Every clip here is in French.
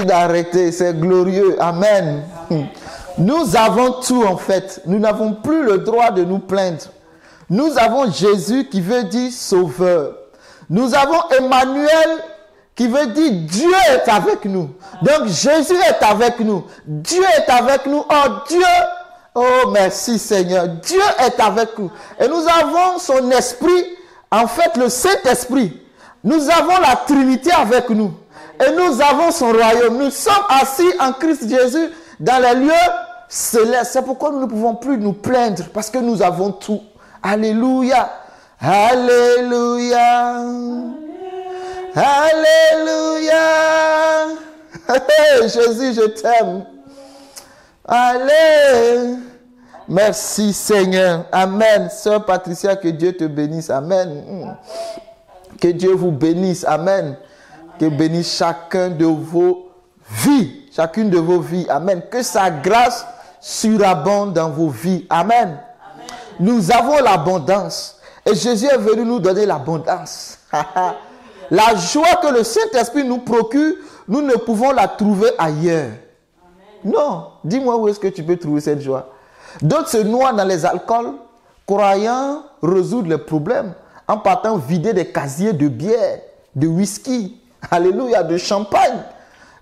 d'arrêter, c'est glorieux. Amen. Nous avons tout en fait. Nous n'avons plus le droit de nous plaindre. Nous avons Jésus qui veut dire sauveur. Nous avons Emmanuel qui veut dire Dieu est avec nous. Donc Jésus est avec nous. Dieu est avec nous. Oh Dieu, oh merci Seigneur. Dieu est avec nous. Et nous avons son esprit, en fait le Saint-Esprit. Nous avons la Trinité avec nous. Et nous avons son royaume. Nous sommes assis en Christ Jésus dans les lieux célestes. C'est pourquoi nous ne pouvons plus nous plaindre. Parce que nous avons tout. Alléluia. Alléluia. Alléluia. Jésus, je t'aime. Allez. Merci Seigneur. Amen. Sœur Patricia, que Dieu te bénisse. Amen. Que Dieu vous bénisse. Amen. Que bénisse chacun de vos vies. Chacune de vos vies. Amen. Que sa grâce surabonde dans vos vies. Amen. Nous avons l'abondance. Et Jésus est venu nous donner l'abondance. La joie que le Saint-Esprit nous procure, nous ne pouvons la trouver ailleurs. Non. Dis-moi où est-ce que tu peux trouver cette joie. D'autres se noient dans les alcools, croyant résoudre les problèmes en partant vider des casiers de bière, de whisky, alléluia, de champagne.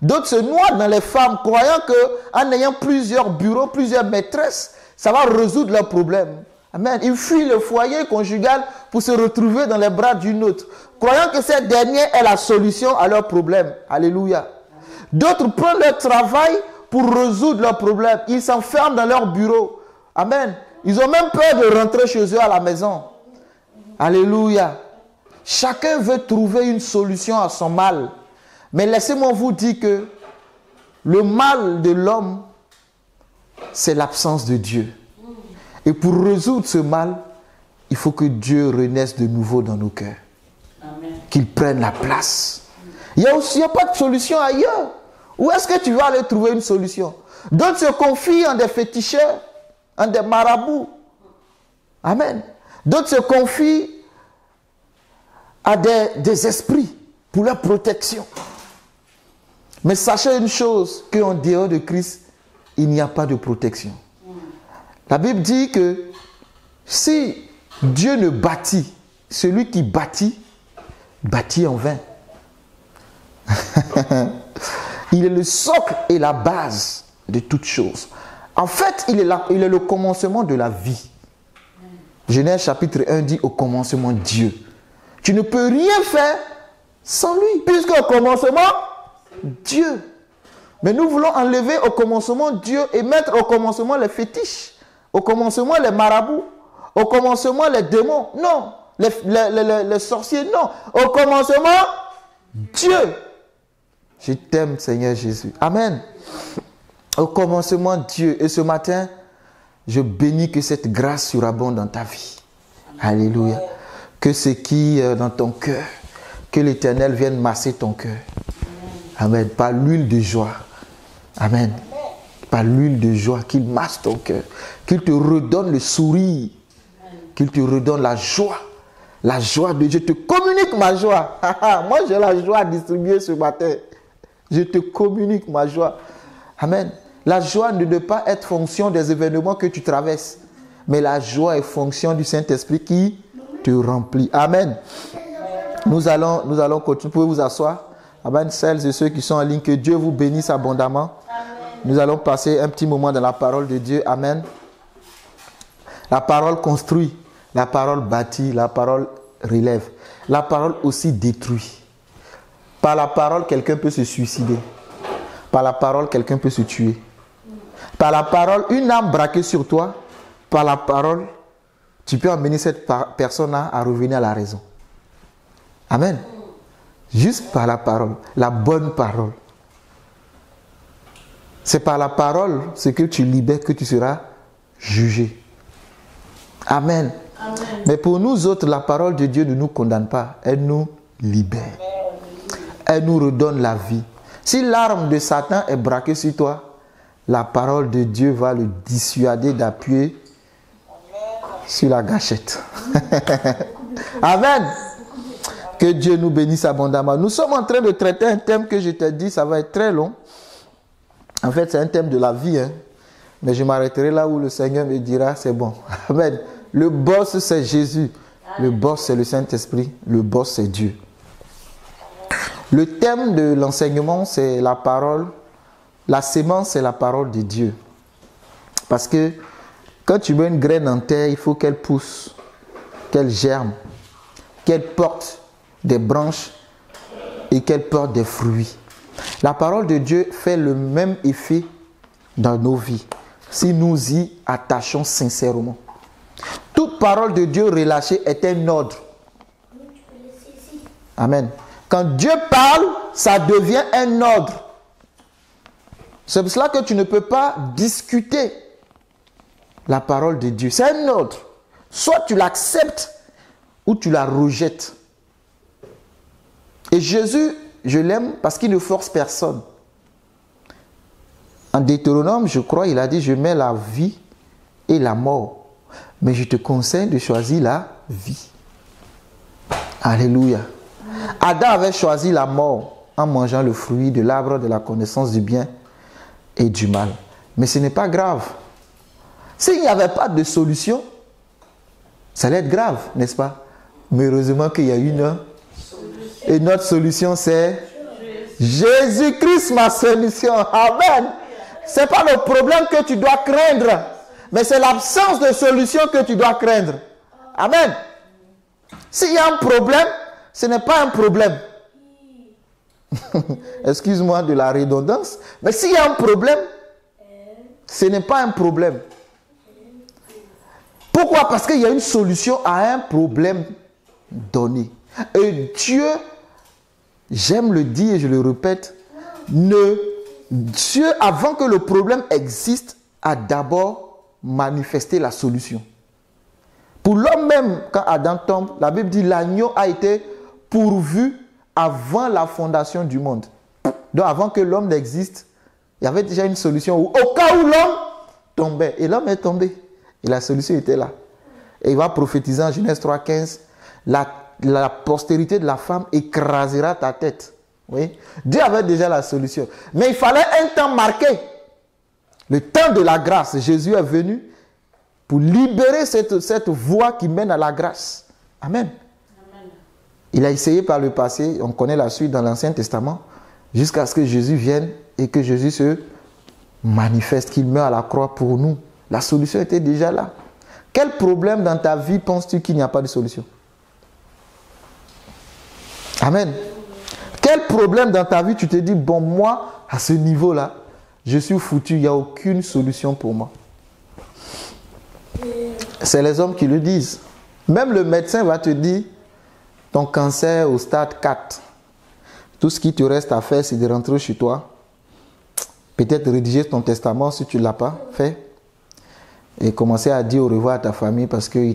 D'autres se noient dans les femmes, croyant qu'en ayant plusieurs bureaux, plusieurs maîtresses, ça va résoudre leurs problèmes. Amen. Ils fuient le foyer conjugal pour se retrouver dans les bras d'une autre, croyant que cette dernière est la solution à leurs problèmes. Alléluia. D'autres prennent leur travail pour résoudre leurs problèmes. Ils s'enferment dans leur bureau. Amen. Ils ont même peur de rentrer chez eux à la maison. Alléluia. Chacun veut trouver une solution à son mal. Mais laissez-moi vous dire que le mal de l'homme, c'est l'absence de Dieu. Et pour résoudre ce mal, il faut que Dieu renaisse de nouveau dans nos cœurs. Qu'il prenne la place. Il n'y a pas de solution ailleurs. Où est-ce que tu vas aller trouver une solution? D'autres se confient en des féticheurs, en des marabouts. Amen. D'autres se confient à des esprits pour leur protection. Mais sachez une chose, qu'en dehors de Christ, il n'y a pas de protection. La Bible dit que si Dieu ne bâtit, celui qui bâtit, bâtit en vain. Il est le socle et la base de toutes choses. En fait, il est le commencement de la vie. Genèse chapitre 1 dit au commencement Dieu. Tu ne peux rien faire sans lui, puisqu'au commencement, Dieu. Mais nous voulons enlever au commencement Dieu et mettre au commencement les fétiches, au commencement les marabouts, au commencement les démons. Non, les sorciers, non. Au commencement, Dieu. Je t'aime, Seigneur Jésus. Amen. Au commencement, Dieu. Et ce matin, je bénis que cette grâce surabonde dans ta vie. Alléluia. Que ce qui est dans ton cœur, que l'Éternel vienne masser ton cœur. Amen. Par l'huile de joie. Amen. Par l'huile de joie, qu'il masse ton cœur. Qu'il te redonne le sourire. Qu'il te redonne la joie. La joie de Dieu. Je te communique ma joie. Moi, j'ai la joie à distribuer ce matin. Je te communique ma joie. Amen. La joie ne doit pas être fonction des événements que tu traverses. Mais la joie est fonction du Saint-Esprit qui te remplit. Amen. Nous allons continuer. Vous pouvez vous asseoir. Amen. Celles et ceux qui sont en ligne, que Dieu vous bénisse abondamment. Nous allons passer un petit moment dans la parole de Dieu. Amen. La parole construit. La parole bâtit. La parole relève. La parole aussi détruit. Par la parole, quelqu'un peut se suicider. Par la parole, quelqu'un peut se tuer. Par la parole, une âme braquée sur toi, par la parole, tu peux amener cette personne à revenir à la raison. Amen. Juste par la parole, la bonne parole. C'est par la parole, ce que tu libères, que tu seras jugé. Amen. Amen. Mais pour nous autres, la parole de Dieu ne nous condamne pas, elle nous libère. Elle nous redonne la vie. Si l'arme de Satan est braquée sur toi, la parole de Dieu va le dissuader d'appuyer sur la gâchette. Amen. Que Dieu nous bénisse abondamment. Nous sommes en train de traiter un thème que je t'ai dit, ça va être très long. En fait, c'est un thème de la vie, hein. Mais je m'arrêterai là où le Seigneur me dira, c'est bon. Amen. Le boss, c'est Jésus. Le boss, c'est le Saint-Esprit. Le boss, c'est Dieu. Le thème de l'enseignement, c'est la parole. La sémence, c'est la parole de Dieu. Parce que quand tu mets une graine en terre, il faut qu'elle pousse, qu'elle germe, qu'elle porte des branches et qu'elle porte des fruits. La parole de Dieu fait le même effet dans nos vies si nous y attachons sincèrement. Toute parole de Dieu relâchée est un ordre. Amen. Quand Dieu parle, ça devient un ordre. C'est pour cela que tu ne peux pas discuter la parole de Dieu. C'est un ordre. Soit tu l'acceptes ou tu la rejettes. Et Jésus, je l'aime parce qu'il ne force personne. En Deutéronome, je crois, il a dit, je mets la vie et la mort. Mais je te conseille de choisir la vie. Alléluia. Adam avait choisi la mort en mangeant le fruit de l'arbre de la connaissance du bien et du mal. Mais ce n'est pas grave. S'il n'y avait pas de solution, ça allait être grave, n'est-ce pas? Mais heureusement qu'il y a une. Et notre solution, c'est Jésus-Christ, ma solution. Amen. Ce n'est pas le problème que tu dois craindre, mais c'est l'absence de solution que tu dois craindre. Amen. S'il y a un problème, ce n'est pas un problème. Excuse-moi de la redondance, mais s'il y a un problème, ce n'est pas un problème. Pourquoi? Parce qu'il y a une solution à un problème donné. Et Dieu, j'aime le dire et je le répète, Dieu, avant que le problème existe, a d'abord manifesté la solution. Pour l'homme même, quand Adam tombe, la Bible dit l'agneau a été pourvu avant la fondation du monde. Donc avant que l'homme n'existe, il y avait déjà une solution au cas où l'homme tombait. Et l'homme est tombé. Et la solution était là. Et il va prophétiser en Genèse 3,15, la postérité de la femme écrasera ta tête. Oui? Dieu avait déjà la solution. Mais il fallait un temps marqué. Le temps de la grâce. Jésus est venu pour libérer cette voie qui mène à la grâce. Amen. Amen. Il a essayé par le passé, on connaît la suite dans l'Ancien Testament, jusqu'à ce que Jésus vienne et que Jésus se manifeste, qu'il meurt à la croix pour nous. La solution était déjà là. Quel problème dans ta vie penses-tu qu'il n'y a pas de solution? Amen. Quel problème dans ta vie tu te dis, bon, moi, à ce niveau-là, je suis foutu, il n'y a aucune solution pour moi. C'est les hommes qui le disent. Même le médecin va te dire, ton cancer au stade 4. Tout ce qui te reste à faire, c'est de rentrer chez toi. Peut-être rédiger ton testament si tu ne l'as pas fait. Et commencer à dire au revoir à ta famille parce qu'il ne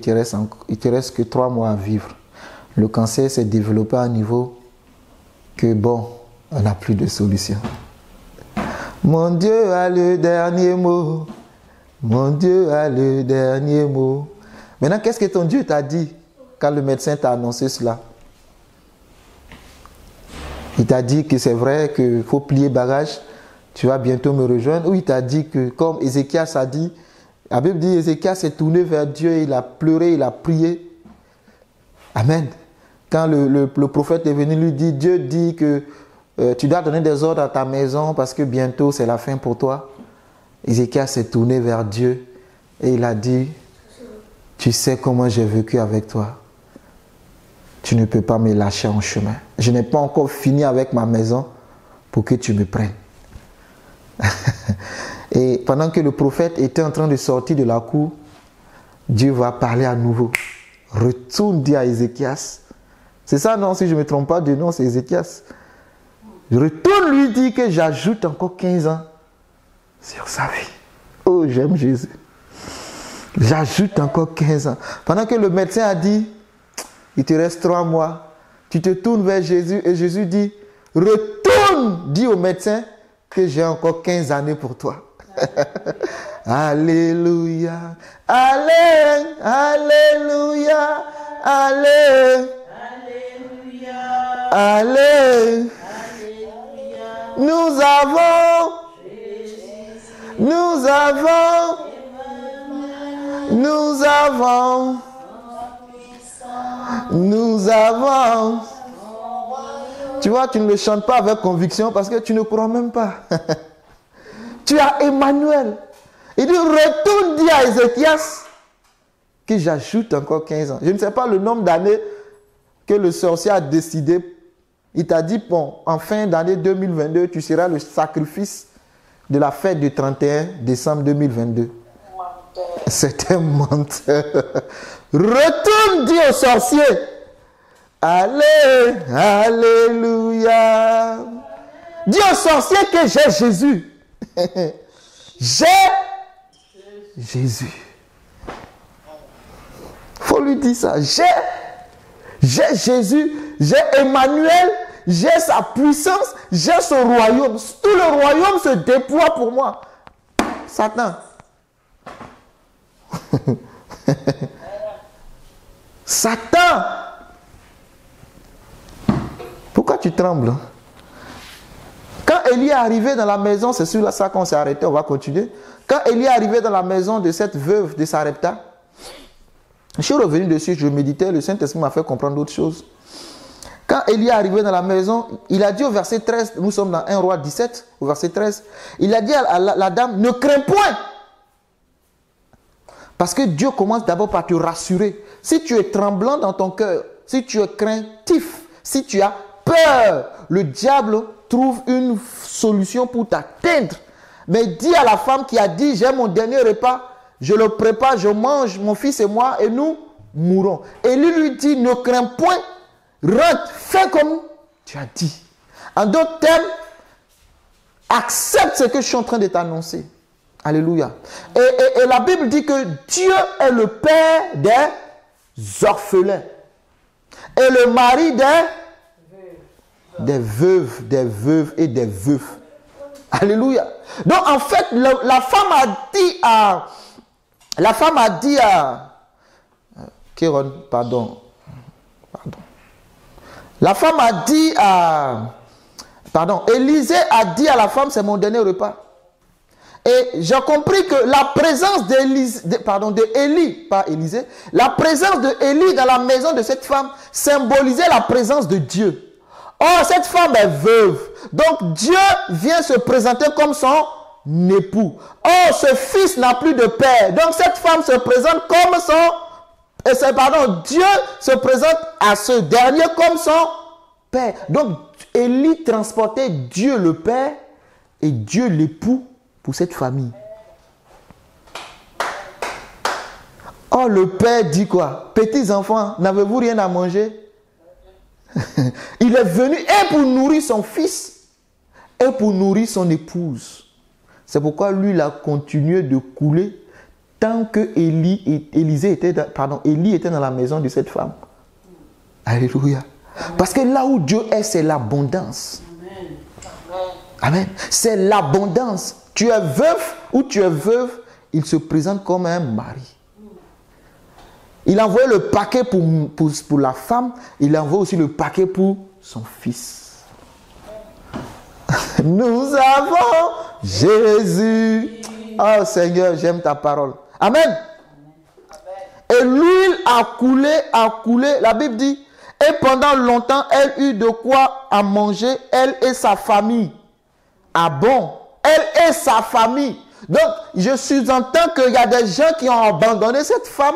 te reste que 3 mois à vivre. Le cancer s'est développé à un niveau que bon, on n'a plus de solution. Mon Dieu a le dernier mot. Mon Dieu a le dernier mot. Maintenant, qu'est-ce que ton Dieu t'a dit quand le médecin t'a annoncé cela? Il t'a dit que c'est vrai qu'il faut plier bagage, tu vas bientôt me rejoindre. Ou il t'a dit que, comme Ézéchias a dit, la Bible dit Ézéchias s'est tourné vers Dieu, il a pleuré, il a prié. Amen. Quand le prophète est venu lui dire, Dieu dit que tu dois donner des ordres à ta maison parce que bientôt c'est la fin pour toi. Ézéchias s'est tourné vers Dieu et il a dit, tu sais comment j'ai vécu avec toi. Tu ne peux pas me lâcher en chemin. Je n'ai pas encore fini avec ma maison pour que tu me prennes. Et pendant que le prophète était en train de sortir de la cour, Dieu va parler à nouveau. Retourne dire à Ézéchias. C'est ça, non? Si je ne me trompe pas de nom, c'est Ézéchias. Retourne lui dire que j'ajoute encore 15 ans sur sa vie. Oh, j'aime Jésus. J'ajoute encore 15 ans. Pendant que le médecin a dit, il te reste 3 mois, tu te tournes vers Jésus et Jésus dit, retourne, dis au médecin que j'ai encore 15 années pour toi. Alléluia, Allé, Alléluia, Allé, Allé, nous avons Nous avons. Nous avons. Nous avons. Tu vois, tu ne le chantes pas avec conviction parce que tu ne crois même pas. Tu as Emmanuel. Il dit, retourne dire à Ézéchias que j'ajoute encore 15 ans. Je ne sais pas le nombre d'années que le sorcier a décidé. Il t'a dit, bon, en fin d'année 2022, tu seras le sacrifice de la fête du 31 décembre 2022. C'est un menteur. Retourne dire au sorcier. Allez, alléluia. Dis au sorcier que j'ai Jésus. J'ai Jésus. Faut lui dire ça. J'ai Jésus, j'ai Emmanuel, j'ai sa puissance, j'ai son royaume. Tout le royaume se déploie pour moi. Satan. Satan. Pourquoi tu trembles? Quand Élie est arrivé dans la maison, c'est sur ça qu'on s'est arrêté, on va continuer. Quand Élie est arrivé dans la maison de cette veuve de Sarepta, je suis revenu dessus, je méditais, le Saint-Esprit m'a fait comprendre d'autres choses. Quand Élie est arrivé dans la maison, il a dit au verset 13, nous sommes dans 1 Roi 17, au verset 13, il a dit à la dame, ne crains point. Parce que Dieu commence d'abord par te rassurer. Si tu es tremblant dans ton cœur, si tu es craintif, si tu as peur, le diable trouve une solution pour t'atteindre. Mais dis à la femme qui a dit, j'ai mon dernier repas, je le prépare, je mange, mon fils et moi, et nous mourrons. Et lui dit, ne crains point, rentre, fais comme tu as dit. En d'autres termes, accepte ce que je suis en train de t'annoncer. Alléluia. Et la Bible dit que Dieu est le père des orphelins. Et le mari des veuves et des veufs. Alléluia. Donc en fait, la femme a dit à Kéron, pardon. La femme a dit à... Pardon, Élisée a dit à la femme, c'est mon dernier repas. Et j'ai compris que la présence d'Élie, pas Élisée, la présence d'Élie dans la maison de cette femme symbolisait la présence de Dieu. Or, cette femme est veuve. Donc, Dieu vient se présenter comme son époux. Or, ce fils n'a plus de père. Donc, cette femme se présente comme son... Dieu se présente à ce dernier comme son père. Donc, Élie transportait Dieu le père et Dieu l'époux pour cette famille. Or, le père dit quoi? Petits enfants, n'avez-vous rien à manger? Il est venu et pour nourrir son fils et pour nourrir son épouse. C'est pourquoi lui, il a continué de couler tant que Élie était dans la maison de cette femme. Alléluia. Parce que là où Dieu est, c'est l'abondance. Amen. C'est l'abondance. Tu es veuf ou tu es veuve, il se présente comme un mari. Il a envoyé le paquet pour la femme, il envoie aussi le paquet pour son fils. Nous avons Jésus. Oh Seigneur, j'aime ta parole. Amen. Et l'huile a coulé. La Bible dit, et pendant longtemps, elle eut de quoi à manger, elle et sa famille. Ah bon? Elle et sa famille. Donc, je sous-entends qu'il y a des gens qui ont abandonné cette femme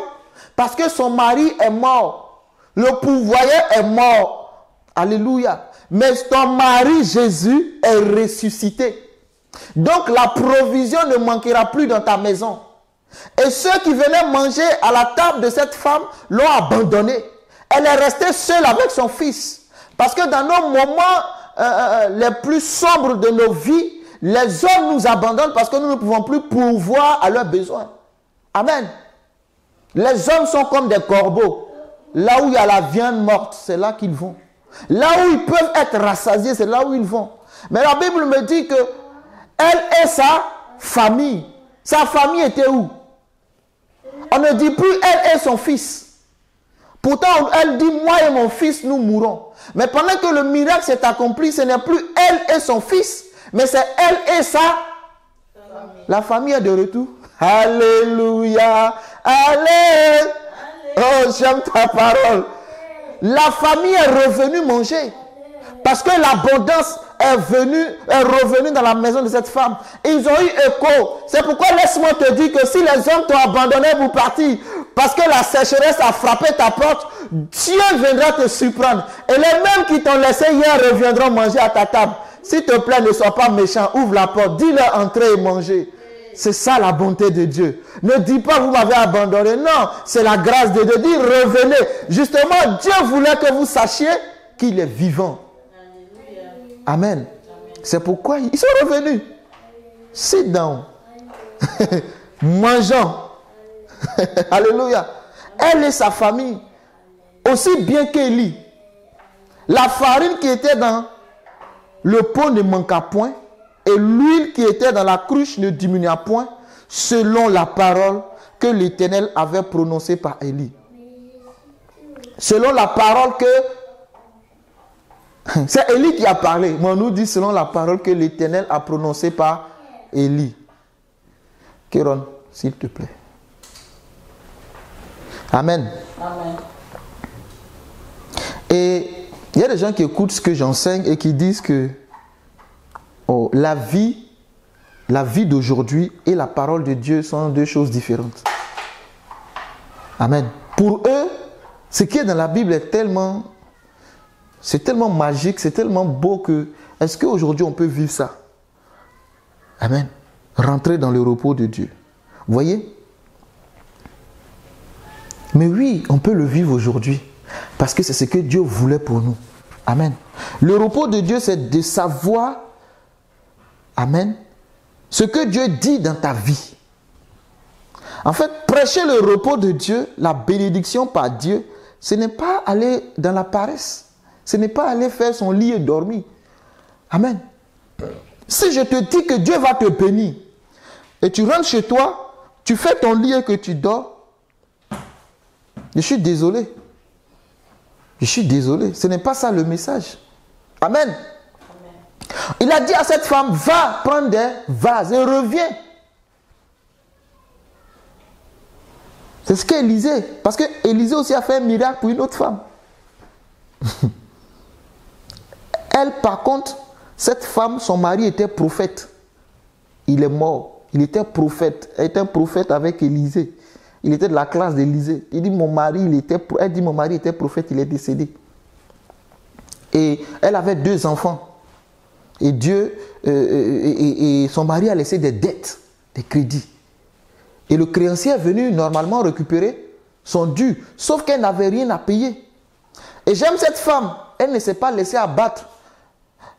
parce que son mari est mort. Le pourvoyeur est mort. Alléluia. Mais ton mari Jésus est ressuscité. Donc la provision ne manquera plus dans ta maison. Et ceux qui venaient manger à la table de cette femme l'ont abandonnée. Elle est restée seule avec son fils. Parce que dans nos moments les plus sombres de nos vies, les hommes nous abandonnent parce que nous ne pouvons plus pourvoir à leurs besoins. Amen. Les hommes sont comme des corbeaux. Là où il y a la viande morte, c'est là qu'ils vont. Là où ils peuvent être rassasiés, c'est là où ils vont. Mais la Bible me dit que elle et sa famille. Sa famille était où? On ne dit plus elle et son fils. Pourtant, elle dit, moi et mon fils, nous mourrons. Mais pendant que le miracle s'est accompli, ce n'est plus elle et son fils, mais c'est elle et sa La famille est de retour. Alléluia. Allez. Oh, j'aime ta parole. La famille est revenue manger. Parce que l'abondance est revenue dans la maison de cette femme. Ils ont eu écho. C'est pourquoi laisse-moi te dire que si les hommes t'ont abandonné pour partir, parce que la sécheresse a frappé ta porte, Dieu viendra te surprendre. Et les mêmes qui t'ont laissé hier reviendront manger à ta table. S'il te plaît, ne sois pas méchant. Ouvre la porte. Dis-leur entrer et manger. C'est ça la bonté de Dieu. Ne dis pas vous m'avez abandonné. Non, c'est la grâce de Dieu. Dis revenez. Justement, Dieu voulait que vous sachiez qu'il est vivant. Amen. C'est pourquoi ils sont revenus. Sit down. Mangeons. Alléluia. Elle et sa famille, aussi bien qu'Élie. La farine qui était dans le pot ne manqua point, et l'huile qui était dans la cruche ne diminua point, selon la parole que l'Éternel avait prononcée par Élie. Selon la parole que... C'est Élie qui a parlé, mais on nous dit selon la parole que l'Éternel a prononcée par Élie. Kéron, s'il te plaît. Amen. Amen. Et il y a des gens qui écoutent ce que j'enseigne et qui disent que la vie d'aujourd'hui et la parole de Dieu sont deux choses différentes. Amen. Pour eux, ce qui est dans la Bible est tellement magique, c'est tellement beau que est-ce qu'aujourd'hui on peut vivre ça? Amen. Rentrer dans le repos de Dieu. Vous voyez? Mais oui, on peut le vivre aujourd'hui parce que c'est ce que Dieu voulait pour nous. Amen. Le repos de Dieu, c'est de savoir, amen, ce que Dieu dit dans ta vie. En fait, prêcher le repos de Dieu, la bénédiction par Dieu, ce n'est pas aller dans la paresse. Ce n'est pas aller faire son lit et dormir. Amen. Si je te dis que Dieu va te bénir et tu rentres chez toi, tu fais ton lit et que tu dors, je suis désolé. Je suis désolé. Ce n'est pas ça le message. Amen. Amen. Il a dit à cette femme, va prendre des vases et reviens. C'est ce qu'Élisée, parce que Élisée aussi a fait un miracle pour une autre femme. Elle, par contre, cette femme, son mari était prophète. Il est mort. Il était prophète. Elle était un prophète avec Élisée. Il était de la classe d'Élisée. Elle dit mon mari était prophète, il est décédé. Et elle avait 2 enfants. Et Dieu, et son mari a laissé des dettes, des crédits. Et le créancier est venu normalement récupérer son dû, sauf qu'elle n'avait rien à payer. Et j'aime cette femme, elle ne s'est pas laissée abattre.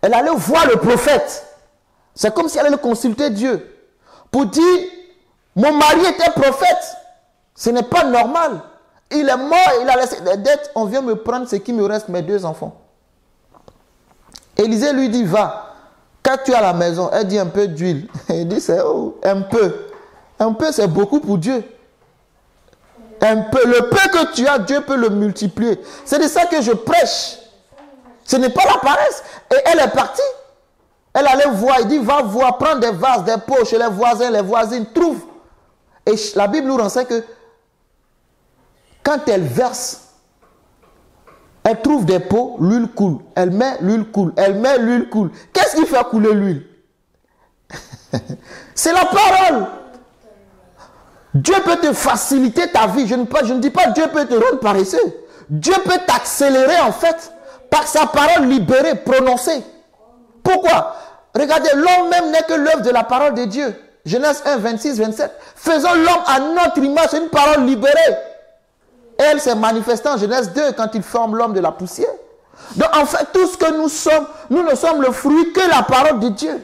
Elle allait voir le prophète. C'est comme si elle allait consulter Dieu pour dire, mon mari était prophète. Ce n'est pas normal. Il est mort, il a laissé des dettes. On vient me prendre ce qui me reste, mes 2 enfants. Élisée lui dit, va. Quand tu es à la maison, elle dit un peu d'huile. Il dit, c'est un peu. Un peu, c'est beaucoup pour Dieu. Un peu. Le peu que tu as, Dieu peut le multiplier. C'est de ça que je prêche. Ce n'est pas la paresse. Et elle est partie. Elle allait voir. Il dit, va voir, prends des vases, des pots chez les voisins, les voisines. Trouve. Et la Bible nous renseigne que quand elle verse, elle trouve des pots, l'huile coule. Elle met, l'huile coule. Elle met, l'huile coule. Qu'est-ce qui fait couler l'huile? C'est la parole. Dieu peut te faciliter ta vie. Je ne dis pas Dieu peut te rendre paresseux. Dieu peut t'accélérer en fait par sa parole libérée, prononcée. Pourquoi? Regardez, l'homme même n'est que l'œuvre de la parole de Dieu. Genèse 1, 26, 27. Faisons l'homme à notre image. C'est une parole libérée. Et elle s'est manifestée en Genèse 2 quand il forme l'homme de la poussière. Donc en fait, tout ce que nous sommes, nous ne sommes le fruit que la parole de Dieu.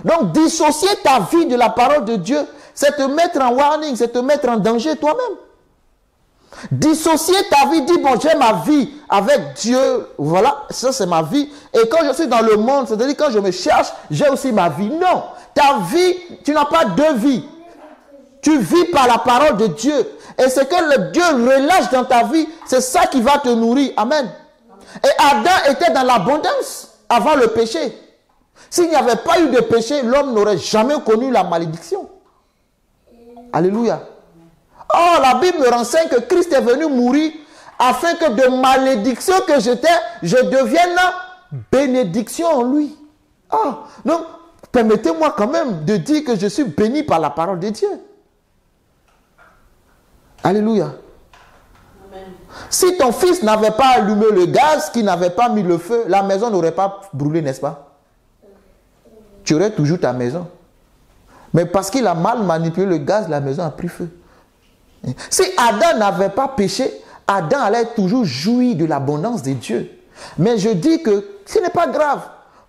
Donc dissocier ta vie de la parole de Dieu, c'est te mettre en warning, c'est te mettre en danger toi-même. Dissocier ta vie, dis bon, j'ai ma vie avec Dieu, voilà, ça c'est ma vie. Et quand je suis dans le monde, c'est-à-dire quand je me cherche, j'ai aussi ma vie. Non, ta vie, tu n'as pas 2 vies. Tu vis par la parole de Dieu. Et ce que le Dieu relâche dans ta vie, c'est ça qui va te nourrir. Amen. Et Adam était dans l'abondance avant le péché. S'il n'y avait pas eu de péché, l'homme n'aurait jamais connu la malédiction. Alléluia. Oh, la Bible me renseigne que Christ est venu mourir afin que de malédiction que j'étais, je devienne bénédiction en lui. Oh, donc, permettez-moi quand même de dire que je suis béni par la parole de Dieu. Alléluia. Amen. Si ton fils n'avait pas allumé le gaz, qu'il n'avait pas mis le feu, la maison n'aurait pas brûlé, n'est-ce pas? Tu aurais toujours ta maison. Mais parce qu'il a mal manipulé le gaz, la maison a pris feu. Si Adam n'avait pas péché, Adam allait toujours jouir de l'abondance de Dieu. Mais je dis que ce n'est pas grave.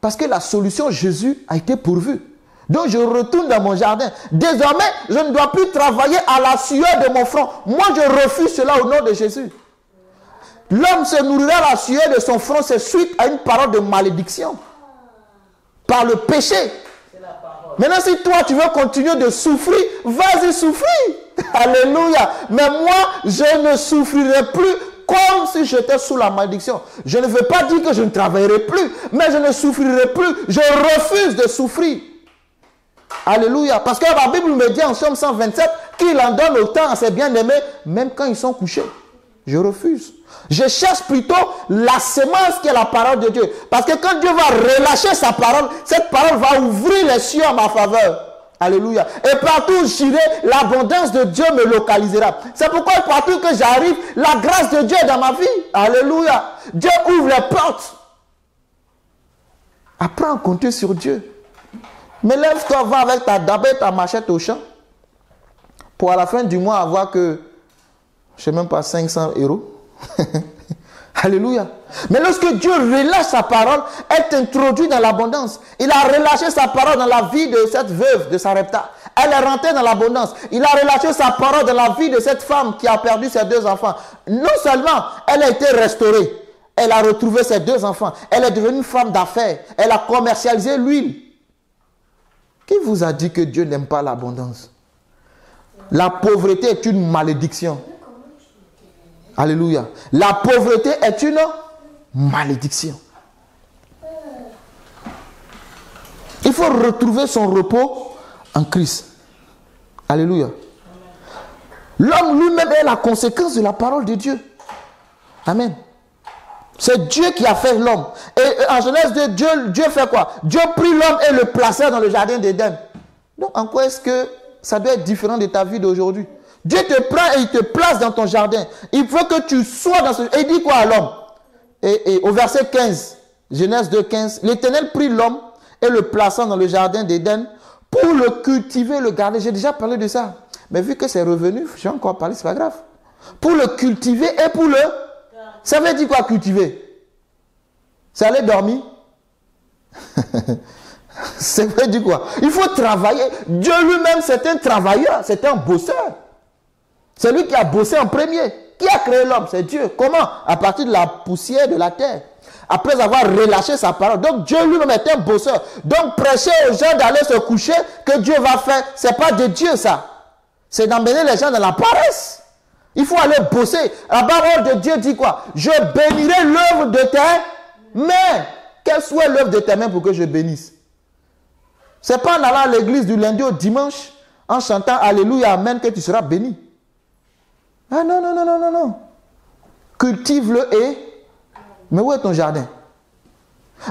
Parce que la solution, Jésus, a été pourvue. Donc je retourne dans mon jardin. Désormais, je ne dois plus travailler à la sueur de mon front. Moi, je refuse cela au nom de Jésus. L'homme se nourrira à la sueur de son front, c'est suite à une parole de malédiction. Par le péché. Maintenant, si toi, tu veux continuer de souffrir, vas-y souffrir. Alléluia. Mais moi, je ne souffrirai plus comme si j'étais sous la malédiction. Je ne veux pas dire que je ne travaillerai plus, mais je ne souffrirai plus. Je refuse de souffrir. Alléluia. Parce que la Bible me dit en Somme 127 qu'il en donne autant à ses bien-aimés, même quand ils sont couchés. Je refuse. Je cherche plutôt la semence qui est la parole de Dieu. Parce que quand Dieu va relâcher sa parole, cette parole va ouvrir les cieux en ma faveur. Alléluia. Et partout où j'irai, l'abondance de Dieu me localisera. C'est pourquoi partout que j'arrive, la grâce de Dieu est dans ma vie. Alléluia. Dieu ouvre les portes. Apprends à compter sur Dieu. Mais lève-toi, va avec ta dabe et ta machette au champ. Pour à la fin du mois avoir que, je ne sais même pas, 500 euros. Alléluia. Mais lorsque Dieu relâche sa parole, elle t'introduit dans l'abondance. Il a relâché sa parole dans la vie de cette veuve de Sarepta. Elle est rentrée dans l'abondance. Il a relâché sa parole dans la vie de cette femme qui a perdu ses 2 enfants. Non seulement elle a été restaurée, elle a retrouvé ses 2 enfants. Elle est devenue une femme d'affaires. Elle a commercialisé l'huile. Qui vous a dit que Dieu n'aime pas l'abondance? La pauvreté est une malédiction. Alléluia. La pauvreté est une malédiction. Il faut retrouver son repos en Christ. Alléluia. L'homme lui-même est la conséquence de la parole de Dieu. Amen. C'est Dieu qui a fait l'homme. Et en Genèse 2, Dieu fait quoi? Dieu prit l'homme et le plaça dans le jardin d'Éden. Donc en quoi est-ce que ça doit être différent de ta vie d'aujourd'hui? Dieu te prend et il te place dans ton jardin. Il faut que tu sois dans ce... Et il dit quoi à l'homme? Et au verset 15, Genèse 2, 15, l'Éternel prit l'homme et le plaça dans le jardin d'Éden pour le cultiver, le garder. J'ai déjà parlé de ça. Mais vu que c'est revenu, j'ai encore parlé, c'est pas grave. Pour le cultiver et pour le... Ça veut dire quoi cultiver? C'est aller dormir? Ça veut dire quoi? Il faut travailler. Dieu lui-même, c'est un travailleur, c'est un bosseur. C'est lui qui a bossé en premier. Qui a créé l'homme? C'est Dieu. Comment? À partir de la poussière de la terre. Après avoir relâché sa parole. Donc Dieu lui-même est un bosseur. Donc prêcher aux gens d'aller se coucher, que Dieu va faire, ce n'est pas de Dieu ça. C'est d'emmener les gens dans la paresse. Il faut aller bosser. La parole de Dieu dit quoi? Je bénirai l'œuvre de tes mains. Quelle soit l'œuvre de tes mains pour que je bénisse? Ce n'est pas en allant à l'église du lundi au dimanche, en chantant Alléluia, Amen, que tu seras béni. Ah non, non, non, non, non, non. Cultive-le et... Mais où est ton jardin?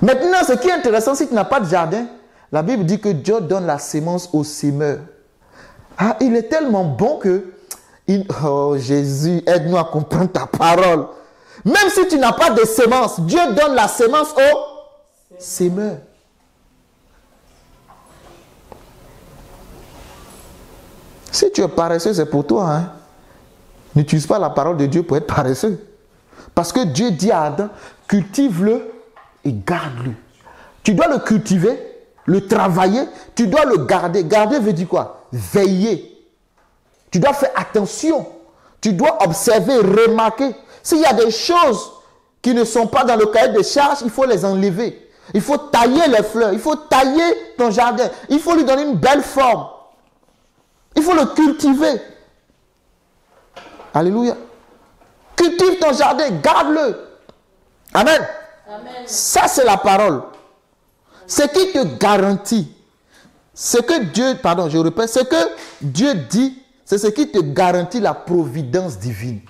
Maintenant, ce qui est intéressant, si tu n'as pas de jardin, la Bible dit que Dieu donne la sémence au semeur. Ah, il est tellement bon que... Oh Jésus, aide-nous à comprendre ta parole. Même si tu n'as pas de sémence, Dieu donne la sémence au semeur. Si tu es paresseux, c'est pour toi, hein. N'utilise pas la parole de Dieu pour être paresseux. Parce que Dieu dit à Adam, cultive-le et garde-le. Tu dois le cultiver, le travailler, tu dois le garder. Garder veut dire quoi? Veiller. Tu dois faire attention. Tu dois observer, remarquer. S'il y a des choses qui ne sont pas dans le cahier de charge, il faut les enlever. Il faut tailler les fleurs. Il faut tailler ton jardin. Il faut lui donner une belle forme. Il faut le cultiver. Alléluia. Cultive ton jardin, garde-le. Amen. Amen. Ça, c'est la parole. Ce qui te garantit, ce que Dieu, pardon, je répète, ce que Dieu dit, c'est ce qui te garantit la providence divine.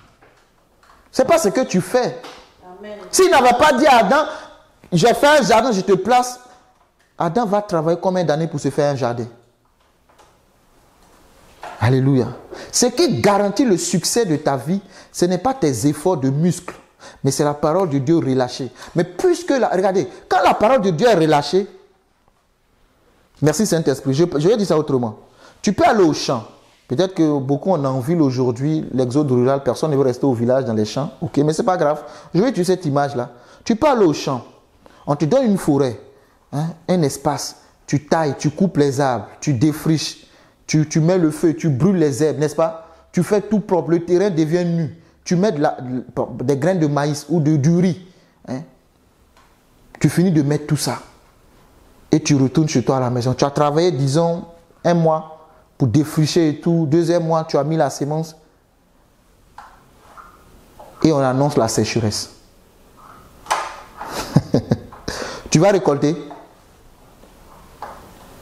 Ce n'est pas ce que tu fais. S'il n'avait pas dit à Adam, j'ai fait un jardin, je te place, Adam va travailler combien d'années pour se faire un jardin? Alléluia. Ce qui garantit le succès de ta vie, ce n'est pas tes efforts de muscles, mais c'est la parole de Dieu relâchée. Mais puisque, regardez, quand la parole de Dieu est relâchée, merci Saint-Esprit, je vais dire ça autrement. Tu peux aller au champ. Peut-être que beaucoup en ville aujourd'hui, l'exode rural, personne ne veut rester au village dans les champs. Ok, mais ce n'est pas grave. Je vais utiliser cette image-là. Tu peux aller au champ. On te donne une forêt, hein, un espace. Tu tailles, tu coupes les arbres, tu défriches. Tu mets le feu, tu brûles les herbes, n'est-ce pas? Tu fais tout propre, le terrain devient nu. Tu mets des graines de maïs ou du riz. Hein? Tu finis de mettre tout ça. Et tu retournes chez toi à la maison. Tu as travaillé, disons, 1 mois pour défricher et tout. 2e mois, tu as mis la semence. Et on annonce la sécheresse. Tu vas récolter?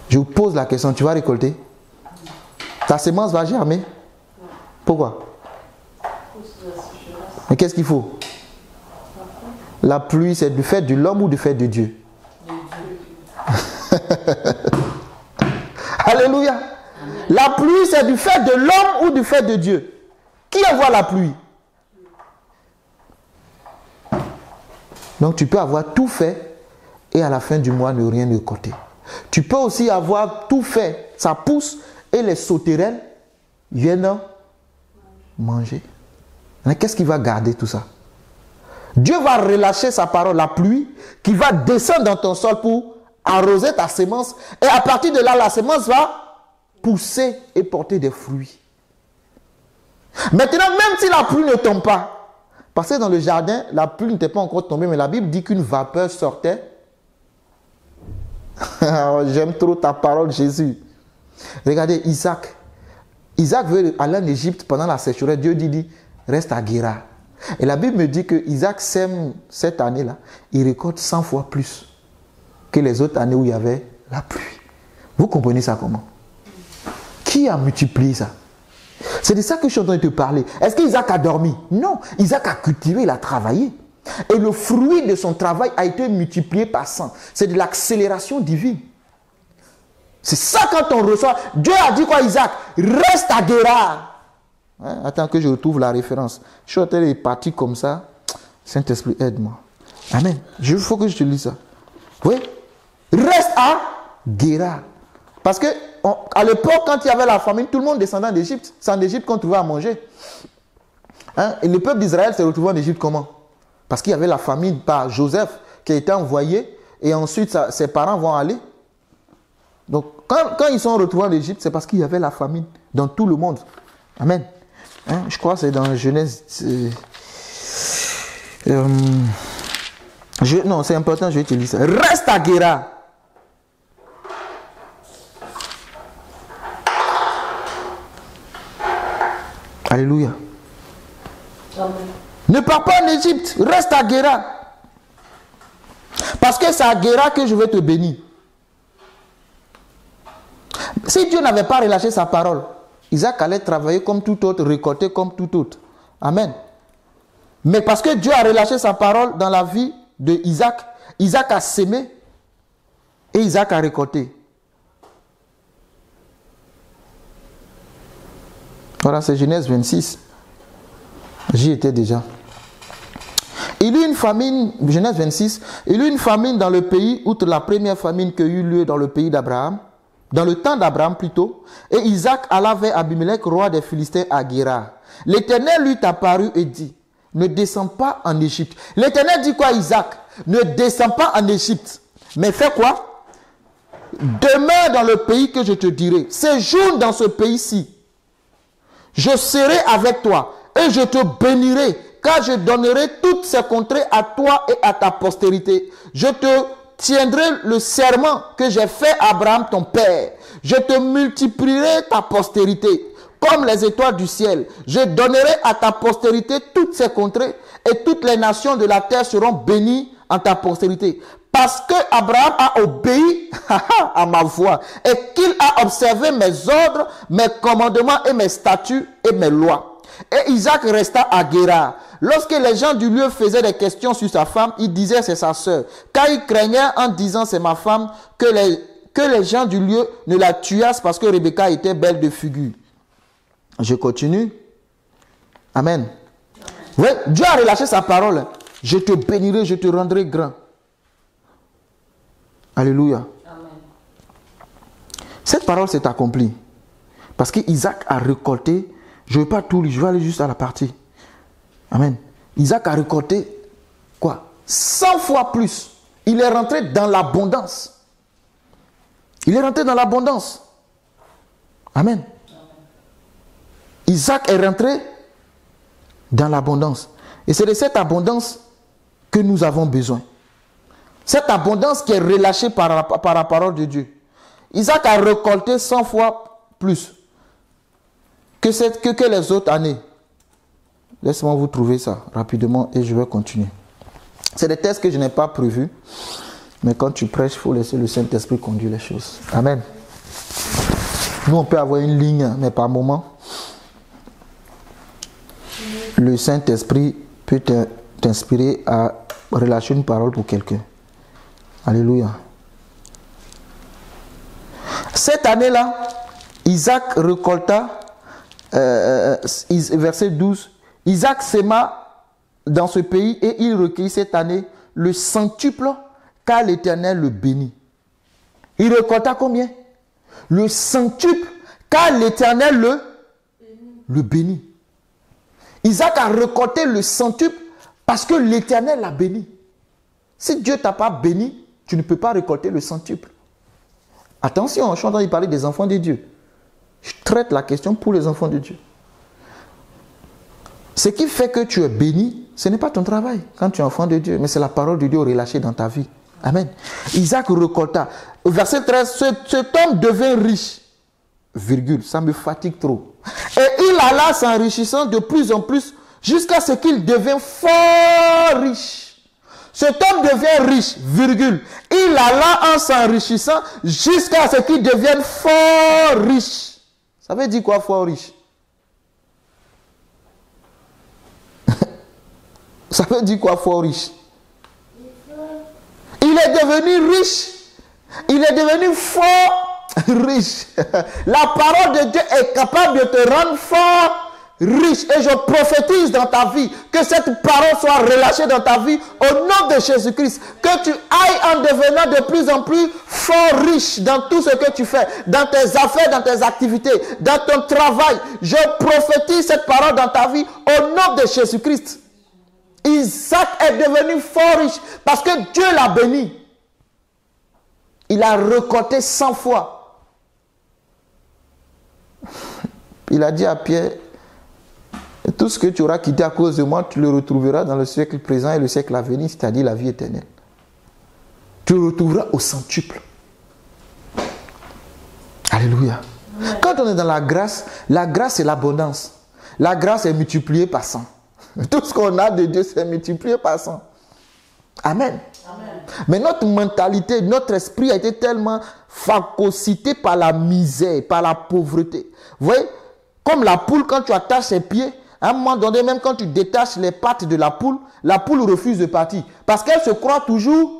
Je vous pose la question, tu vas récolter? Ta semence va germer? Pourquoi? Mais qu'est-ce qu'il faut? La pluie, c'est du fait de l'homme ou du fait de Dieu? Alléluia. La pluie, c'est du fait de l'homme ou du fait de Dieu? Qui envoie la pluie? Donc tu peux avoir tout fait et à la fin du mois ne rien récolter. Tu peux aussi avoir tout fait, ça pousse et les sauterelles viennent manger. Mais qu'est-ce qui va garder tout ça? Dieu va relâcher sa parole, la pluie, qui va descendre dans ton sol pour arroser ta semence. Et à partir de là, la semence va pousser et porter des fruits. Maintenant, même si la pluie ne tombe pas, parce que dans le jardin, la pluie n'était pas encore tombée, mais la Bible dit qu'une vapeur sortait. J'aime trop ta parole, Jésus. Regardez, Isaac. Isaac veut aller en Égypte pendant la sécheresse. Dieu dit, reste à Guérar. Et la Bible me dit que Isaac sème cette année-là, il récolte 100 fois plus que les autres années où il y avait la pluie. Vous comprenez ça comment? Qui a multiplié ça? C'est de ça que je suis en train de te parler. Est-ce qu'Isaac a dormi? Non. Isaac a cultivé, il a travaillé. Et le fruit de son travail a été multiplié par 100. C'est de l'accélération divine. C'est ça quand on reçoit. Dieu a dit quoi, Isaac? Reste à Guérar. Hein? Attends que je retrouve la référence. Je suis en train de partir comme ça. Saint-Esprit, aide-moi. Amen. Il faut que je te lise ça. Oui. Reste à Guérar. Parce que à l'époque, quand il y avait la famine, tout le monde descendait en Égypte. C'est en Égypte qu'on trouvait à manger. Hein? Et le peuple d'Israël s'est retrouvé en Égypte comment? Parce qu'il y avait la famine par Joseph qui a été envoyé. Et ensuite, ses parents vont aller. Donc, quand ils sont retrouvés en Égypte, c'est parce qu'il y avait la famine dans tout le monde. Amen. Hein? Je crois que c'est dans Genèse. Non, c'est important, je vais te lire ça. Reste à Guérar. Alléluia. Amen. Ne pars pas en Égypte, reste à Guérar. Parce que c'est à Guérar que je vais te bénir. Si Dieu n'avait pas relâché sa parole, Isaac allait travailler comme tout autre, récolter comme tout autre. Amen. Mais parce que Dieu a relâché sa parole dans la vie de Isaac, Isaac a sémé et Isaac a récolté. Voilà, c'est Genèse 26. J'y étais déjà. Il y eut une famine, Genèse 26, il y eut une famine dans le pays, outre la première famine qui eut lieu dans le pays d'Abraham, dans le temps d'Abraham plutôt, et Isaac alla vers Abimelech, roi des Philistins, à Guérar. L'Éternel lui apparut et dit, ne descends pas en Égypte. L'Éternel dit quoi à Isaac? Ne descends pas en Égypte. Mais fais quoi? Demeure dans le pays que je te dirai. Séjourne dans ce pays-ci. Je serai avec toi et je te bénirai, car je donnerai toutes ces contrées à toi et à ta postérité. Je te tiendrai le serment que j'ai fait à Abraham ton père. Je te multiplierai ta postérité comme les étoiles du ciel. Je donnerai à ta postérité toutes ces contrées et toutes les nations de la terre seront bénies en ta postérité. Parce que Abraham a obéi à ma voix et qu'il a observé mes ordres, mes commandements et mes statuts et mes lois. Et Isaac resta à Guérar. Lorsque les gens du lieu faisaient des questions sur sa femme, il disait c'est sa sœur. Car il craignait en disant c'est ma femme que les gens du lieu ne la tuassent parce que Rebecca était belle de figure. Je continue. Amen. Oui, Dieu a relâché sa parole. Je te bénirai, je te rendrai grand. Alléluia. Amen. Cette parole s'est accomplie. Parce qu'Isaac a récolté, je ne vais pas tout lire, je vais aller juste à la partie. Amen. Isaac a récolté quoi? 100 fois plus. Il est rentré dans l'abondance. Il est rentré dans l'abondance. Amen. Isaac est rentré dans l'abondance. Et c'est de cette abondance que nous avons besoin. Cette abondance qui est relâchée par la parole de Dieu. Isaac a récolté 100 fois plus que les autres années. Laissez-moi vous trouver ça rapidement et je vais continuer. C'est des textes que je n'ai pas prévus. Mais quand tu prêches, il faut laisser le Saint-Esprit conduire les choses. Amen. Nous, on peut avoir une ligne, mais par moment, le Saint-Esprit peut t'inspirer à relâcher une parole pour quelqu'un. Alléluia. Cette année-là, Isaac récolta, verset 12, Isaac sema dans ce pays et il recueillit cette année le centuple car l'Éternel le bénit. Il récolta combien? Le centuple car l'Éternel le bénit. Isaac a récolté le centuple parce que l'Éternel l'a béni. Si Dieu ne t'a pas béni, tu ne peux pas récolter le centuple. Attention, je suis en train de parler des enfants de Dieu. Je traite la question pour les enfants de Dieu. Ce qui fait que tu es béni, ce n'est pas ton travail quand tu es enfant de Dieu, mais c'est la parole de Dieu relâchée dans ta vie. Amen. Isaac récolta. Verset 13, cet homme devint riche. Virgule, ça me fatigue trop. Et il alla s'enrichissant de plus en plus jusqu'à ce qu'il devint fort riche. Cet homme devient riche, virgule. Il alla en s'enrichissant jusqu'à ce qu'il devienne fort riche. Ça veut dire quoi, fort riche? Ça veut dire quoi, fort riche? Il est devenu riche. Il est devenu fort riche. La parole de Dieu est capable de te rendre fort riche. Et je prophétise dans ta vie que cette parole soit relâchée dans ta vie au nom de Jésus-Christ. Que tu ailles en devenant de plus en plus fort riche dans tout ce que tu fais, dans tes affaires, dans tes activités, dans ton travail. Je prophétise cette parole dans ta vie au nom de Jésus-Christ. Isaac est devenu fort riche parce que Dieu l'a béni. Il a récolté 100 fois. Il a dit à Pierre, tout ce que tu auras quitté à cause de moi, tu le retrouveras dans le siècle présent et le siècle à venir, c'est-à-dire la vie éternelle. Tu le retrouveras au centuple. Alléluia. Quand on est dans la grâce c'est l'abondance. La grâce est multipliée par 100. Tout ce qu'on a de Dieu, c'est multiplié par 100. Amen. Amen. Mais notre mentalité, notre esprit a été tellement phagocyté par la misère, par la pauvreté. Vous voyez, comme la poule, quand tu attaches ses pieds, à un moment donné, même quand tu détaches les pattes de la poule refuse de partir. Parce qu'elle se croit toujours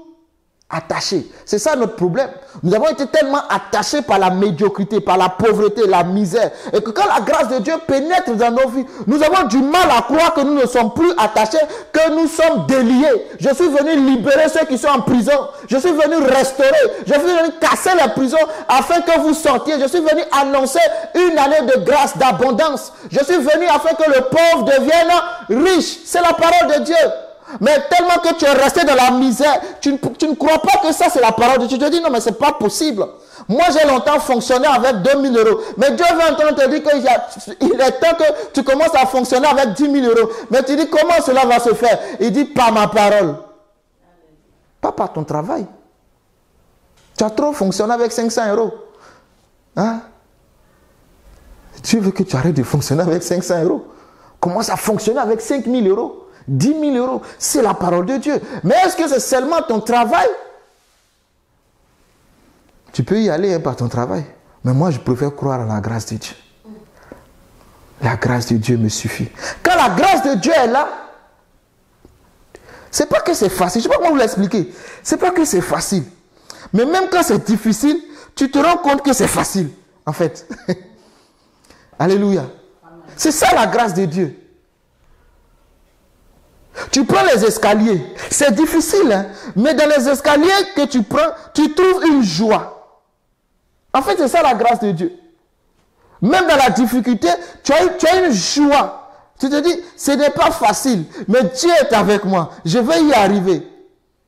attachée. C'est ça notre problème. Nous avons été tellement attachés par la médiocrité, par la pauvreté, la misère. Et que quand la grâce de Dieu pénètre dans nos vies, nous avons du mal à croire que nous ne sommes plus attachés, que nous sommes déliés. Je suis venu libérer ceux qui sont en prison. Je suis venu restaurer. Je suis venu casser les prisons afin que vous sortiez. Je suis venu annoncer une année de grâce, d'abondance. Je suis venu afin que le pauvre devienne riche. C'est la parole de Dieu. Mais tellement que tu es resté dans la misère, tu ne crois pas que ça c'est la parole de Dieu. Tu te dis non mais c'est pas possible. Moi j'ai longtemps fonctionné avec 2000 euros. Mais Dieu veut entendre te dire qu'il est temps que tu commences à fonctionner avec 10 000 euros. Mais tu dis comment cela va se faire? Il dit par ma parole. Pas par ton travail. Tu as trop fonctionné avec 500 euros. Hein? Dieu veut que tu arrêtes de fonctionner avec 500 euros. Commence à fonctionner avec 5000 euros. 10 000 euros. C'est la parole de Dieu. Mais est-ce que c'est seulement ton travail? Tu peux y aller par ton travail. Mais moi, je préfère croire à la grâce de Dieu. La grâce de Dieu me suffit. Quand la grâce de Dieu est là, c'est pas que c'est facile. Je ne sais pas comment vous l'expliquer. C'est pas que c'est facile. Mais même quand c'est difficile, tu te rends compte que c'est facile, en fait. Alléluia. C'est ça la grâce de Dieu. Tu prends les escaliers. C'est difficile, hein? Mais dans les escaliers que tu prends, tu trouves une joie. En fait, c'est ça la grâce de Dieu. Même dans la difficulté, tu as une joie. Tu te dis, ce n'est pas facile, mais Dieu est avec moi. Je vais y arriver.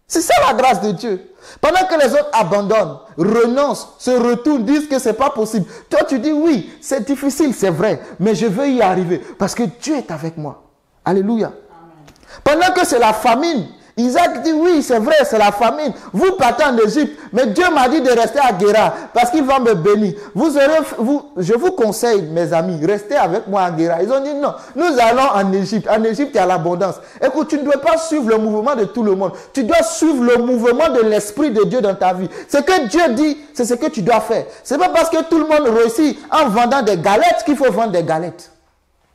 C'est ça la grâce de Dieu. Pendant que les autres abandonnent, renoncent, se retournent, disent que ce n'est pas possible. Toi, tu dis, oui, c'est difficile, c'est vrai, mais je vais y arriver parce que Dieu est avec moi. Alléluia. Amen. Pendant que c'est la famine, Isaac dit, oui, c'est vrai, c'est la famine. Vous partez en Égypte, mais Dieu m'a dit de rester à Guérar parce qu'il va me bénir. Je vous conseille, mes amis, restez avec moi à Guérar. Ils ont dit, non, nous allons en Égypte. En Égypte, il y a l'abondance. Écoute, tu ne dois pas suivre le mouvement de tout le monde. Tu dois suivre le mouvement de l'Esprit de Dieu dans ta vie. Ce que Dieu dit, c'est ce que tu dois faire. Ce n'est pas parce que tout le monde réussit en vendant des galettes qu'il faut vendre des galettes.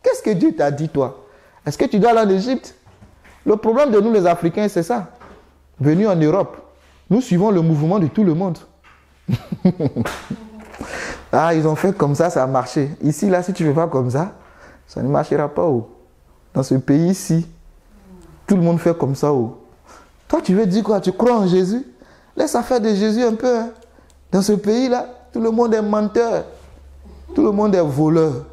Qu'est-ce que Dieu t'a dit, toi? Est-ce que tu dois aller en Égypte? Le problème de nous les Africains, c'est ça. Venus en Europe, nous suivons le mouvement de tout le monde. Ah, ils ont fait comme ça a marché. Ici, là, si tu ne fais pas comme ça ne marchera pas. Oh. Dans ce pays-ci, tout le monde fait comme ça. Oh. Toi, tu veux dire quoi? Tu crois en Jésus? Laisse à faire de Jésus un peu. Hein. Dans ce pays-là, tout le monde est menteur. Tout le monde est voleur.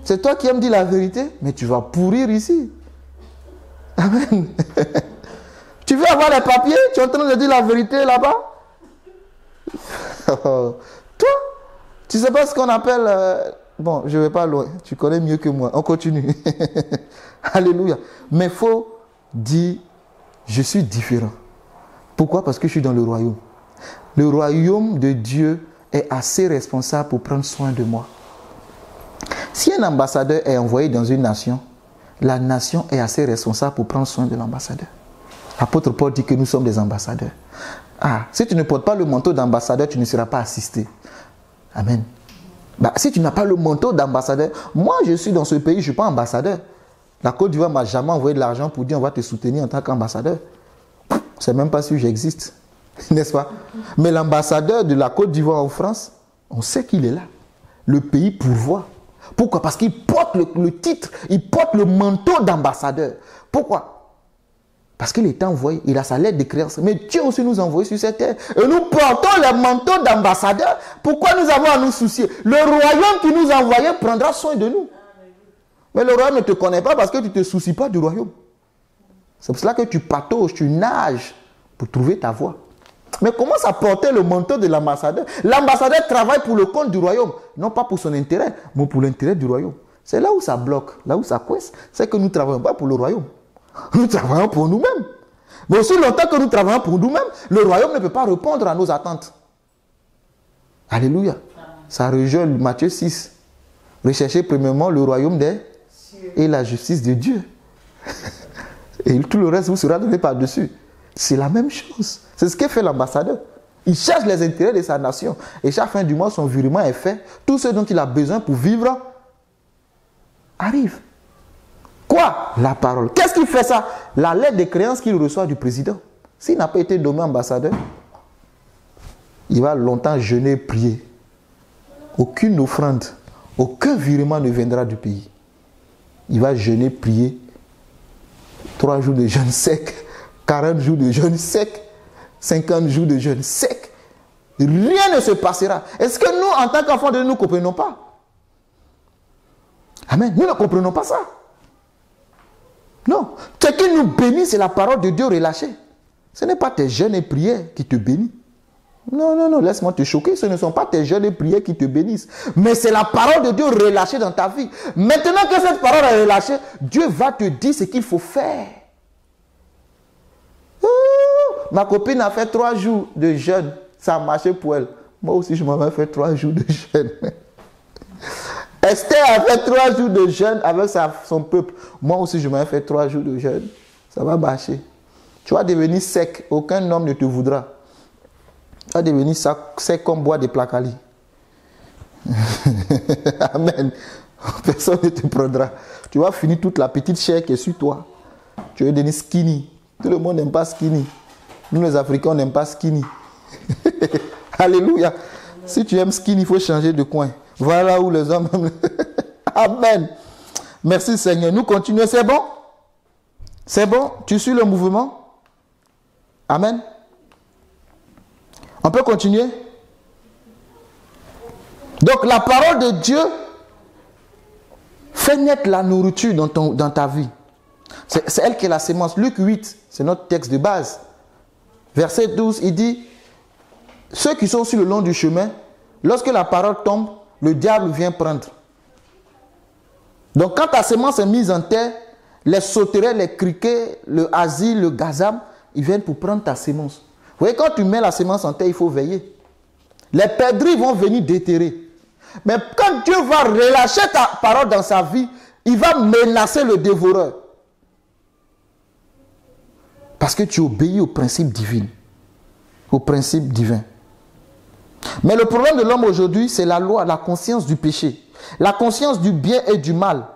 C'est toi qui aimes dire la vérité, mais tu vas pourrir ici. Amen. Tu veux avoir les papiers? Tu es en train de dire la vérité là-bas? Toi, tu ne sais pas ce qu'on appelle... Bon, je ne vais pas loin. Tu connais mieux que moi. On continue. Alléluia. Mais il faut dire, je suis différent. Pourquoi? Parce que je suis dans le royaume. Le royaume de Dieu est assez responsable pour prendre soin de moi. Si un ambassadeur est envoyé dans une nation, la nation est assez responsable pour prendre soin de l'ambassadeur. L'apôtre Paul dit que nous sommes des ambassadeurs. Ah, si tu ne portes pas le manteau d'ambassadeur, tu ne seras pas assisté. Amen. Bah, si tu n'as pas le manteau d'ambassadeur, moi je suis dans ce pays, je ne suis pas ambassadeur. La Côte d'Ivoire ne m'a jamais envoyé de l'argent pour dire on va te soutenir en tant qu'ambassadeur. Je ne sais même pas si j'existe. N'est-ce pas? Mais l'ambassadeur de la Côte d'Ivoire en France, on sait qu'il est là. Le pays pourvoit. Pourquoi? Parce qu'il porte le titre, il porte le manteau d'ambassadeur. Pourquoi? Parce qu'il est envoyé, il a sa lettre de créance. Mais Dieu aussi nous a envoyés sur cette terre. Et nous portons le manteau d'ambassadeur. Pourquoi nous avons à nous soucier? Le royaume qui nous a envoyés prendra soin de nous. Mais le royaume ne te connaît pas parce que tu ne te soucies pas du royaume. C'est pour cela que tu patauges, tu nages pour trouver ta voie. Mais commence à porter le manteau de l'ambassadeur. L'ambassadeur travaille pour le compte du royaume. Non pas pour son intérêt, mais pour l'intérêt du royaume. C'est là où ça bloque, là où ça coince. C'est que nous ne travaillons pas pour le royaume. Nous travaillons pour nous-mêmes. Mais aussi longtemps que nous travaillons pour nous-mêmes, le royaume ne peut pas répondre à nos attentes. Alléluia. Ça rejoint Matthieu 6. Recherchez premièrement le royaume des cieux et la justice de Dieu. Et tout le reste vous sera donné par-dessus. C'est la même chose. C'est ce que fait l'ambassadeur. Il cherche les intérêts de sa nation. Et chaque fin du mois, son virement est fait. Tout ce dont il a besoin pour vivre arrive. Quoi? La parole. Qu'est-ce qui fait ça? La lettre de créance qu'il reçoit du président. S'il n'a pas été nommé ambassadeur, il va longtemps jeûner et prier. Aucune offrande, aucun virement ne viendra du pays. Il va jeûner, prier. 3 jours de jeûne sec. 40 jours de jeûne sec, 50 jours de jeûne sec. Rien ne se passera. Est-ce que nous, en tant qu'enfants de Dieu, nous ne comprenons pas? Amen. Nous ne comprenons pas ça. Non. Ce qui nous bénit, c'est la parole de Dieu relâchée. Ce n'est pas tes jeûnes et prières qui te bénissent. Non, non, non, laisse-moi te choquer. Ce ne sont pas tes jeûnes et prières qui te bénissent. Mais c'est la parole de Dieu relâchée dans ta vie. Maintenant que cette parole est relâchée, Dieu va te dire ce qu'il faut faire. Ma copine a fait 3 jours de jeûne. Ça a marché pour elle. Moi aussi, je m'avais fait 3 jours de jeûne. Elle Esther a fait 3 jours de jeûne avec son peuple. Moi aussi, je m'ai fait 3 jours de jeûne. Ça va marcher. Tu vas devenir sec. Aucun homme ne te voudra. Tu vas devenir sec comme bois de placali. Amen. Personne ne te prendra. Tu vas finir toute la petite chair qui est sur toi. Tu vas devenir skinny. Tout le monde n'aime pas skinny. Nous les Africains, on n'aime pas skinny. Alléluia. Si tu aimes skinny, il faut changer de coin. Voilà où les hommes aiment. Amen. Merci Seigneur. Nous continuons. C'est bon? C'est bon? Tu suis le mouvement? Amen. On peut continuer? Donc la parole de Dieu fait naître la nourriture dans ta vie. C'est elle qui est la sémence. Luc 8, c'est notre texte de base. Verset 12, il dit, ceux qui sont sur le long du chemin, lorsque la parole tombe, le diable vient prendre. Donc quand ta sémence est mise en terre, les sauterelles, les criquets, le hasi, le gazam, ils viennent pour prendre ta sémence. Vous voyez, quand tu mets la sémence en terre, il faut veiller. Les perdrix vont venir déterrer. Mais quand Dieu va relâcher ta parole dans sa vie, il va menacer le dévoreur. Parce que tu obéis au principe divin. Au principe divin. Mais le problème de l'homme aujourd'hui, c'est la loi, la conscience du péché. La conscience du bien et du mal.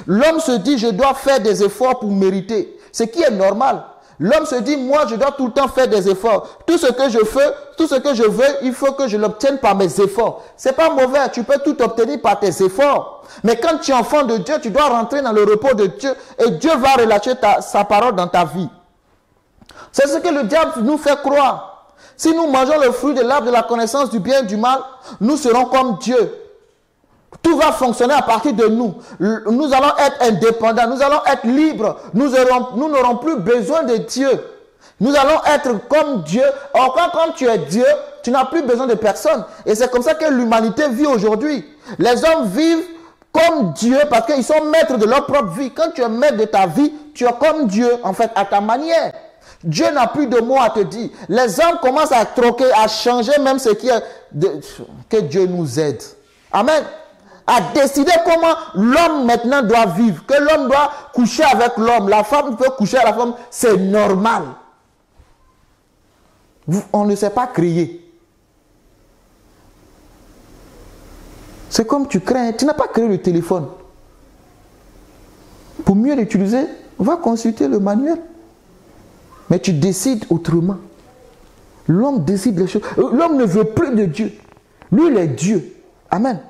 L'homme se dit, je dois faire des efforts pour mériter. Ce qui est normal. L'homme se dit, moi, je dois tout le temps faire des efforts. Tout ce que je fais, tout ce que je veux, il faut que je l'obtienne par mes efforts. Ce n'est pas mauvais, tu peux tout obtenir par tes efforts. Mais quand tu es enfant de Dieu, tu dois rentrer dans le repos de Dieu et Dieu va relâcher sa parole dans ta vie. C'est ce que le diable nous fait croire. Si nous mangeons le fruit de l'arbre de la connaissance du bien et du mal, nous serons comme Dieu. Tout va fonctionner à partir de nous. Nous allons être indépendants, nous allons être libres. Nous n'aurons plus besoin de Dieu. Nous allons être comme Dieu. Or, quand tu es Dieu, tu n'as plus besoin de personne. Et c'est comme ça que l'humanité vit aujourd'hui. Les hommes vivent comme Dieu parce qu'ils sont maîtres de leur propre vie. Quand tu es maître de ta vie, tu es comme Dieu, en fait, à ta manière. Dieu n'a plus de mots à te dire. Les hommes commencent à troquer, à changer même ce qui est... Que Dieu nous aide. Amen. À décider comment l'homme maintenant doit vivre. Que l'homme doit coucher avec l'homme. La femme peut coucher avec la femme. C'est normal. On ne sait pas crier. C'est comme tu crains. Tu n'as pas créé le téléphone. Pour mieux l'utiliser, va consulter le manuel. Mais tu décides autrement. L'homme décide les choses. L'homme ne veut plus de Dieu. Lui, il est Dieu. Amen.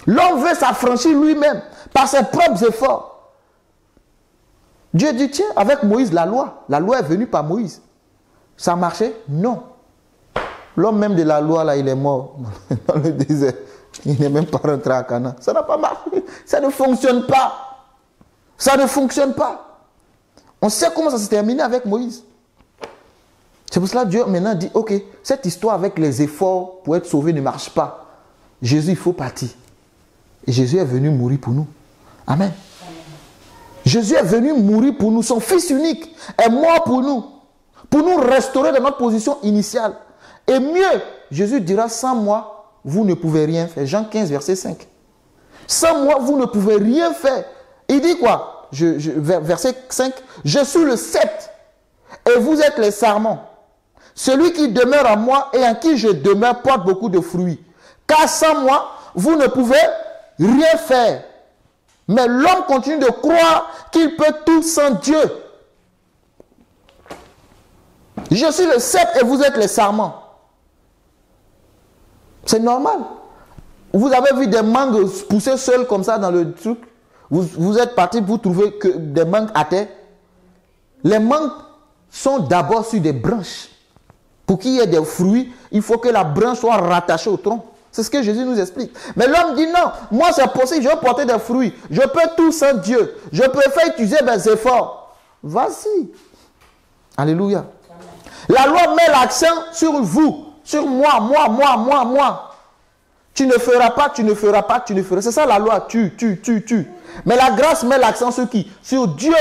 L'homme veut s'affranchir lui-même par ses propres efforts. Dieu dit, tiens, avec Moïse, la loi est venue par Moïse. Ça marchait? Non. L'homme même de la loi, là, il est mort dans le désert. Il n'est même pas rentré à Canaan. Ça n'a pas marché. Ça ne fonctionne pas. Ça ne fonctionne pas. On sait comment ça s'est terminé avec Moïse. C'est pour cela que Dieu maintenant dit, ok, cette histoire avec les efforts pour être sauvé ne marche pas. Jésus, il faut partir. Et Jésus est venu mourir pour nous. Amen. Jésus est venu mourir pour nous. Son Fils unique est mort pour nous restaurer dans notre position initiale. Et mieux, Jésus dira, sans moi, vous ne pouvez rien faire. Jean 15, verset 5. Sans moi, vous ne pouvez rien faire. Il dit quoi? Verset 5. Je suis le cep et vous êtes les sarments. Celui qui demeure en moi et en qui je demeure porte beaucoup de fruits. Car sans moi, vous ne pouvez rien faire. Mais l'homme continue de croire qu'il peut tout sans Dieu. Je suis le cep et vous êtes les sarments. C'est normal. Vous avez vu des mangues pousser seules comme ça dans le truc. Vous êtes parti, vous trouvez que des mangues à terre. Les mangues sont d'abord sur des branches. Pour qu'il y ait des fruits, il faut que la branche soit rattachée au tronc. C'est ce que Jésus nous explique. Mais l'homme dit non, moi c'est possible, je veux porter des fruits. Je peux tout sans Dieu. Je préfère utiliser mes efforts. Vas-y. Alléluia. La loi met l'accent sur vous, sur moi. Tu ne feras pas, tu ne feras pas, tu ne feras. C'est ça la loi, tu. Mais la grâce met l'accent sur qui? Sur Dieu,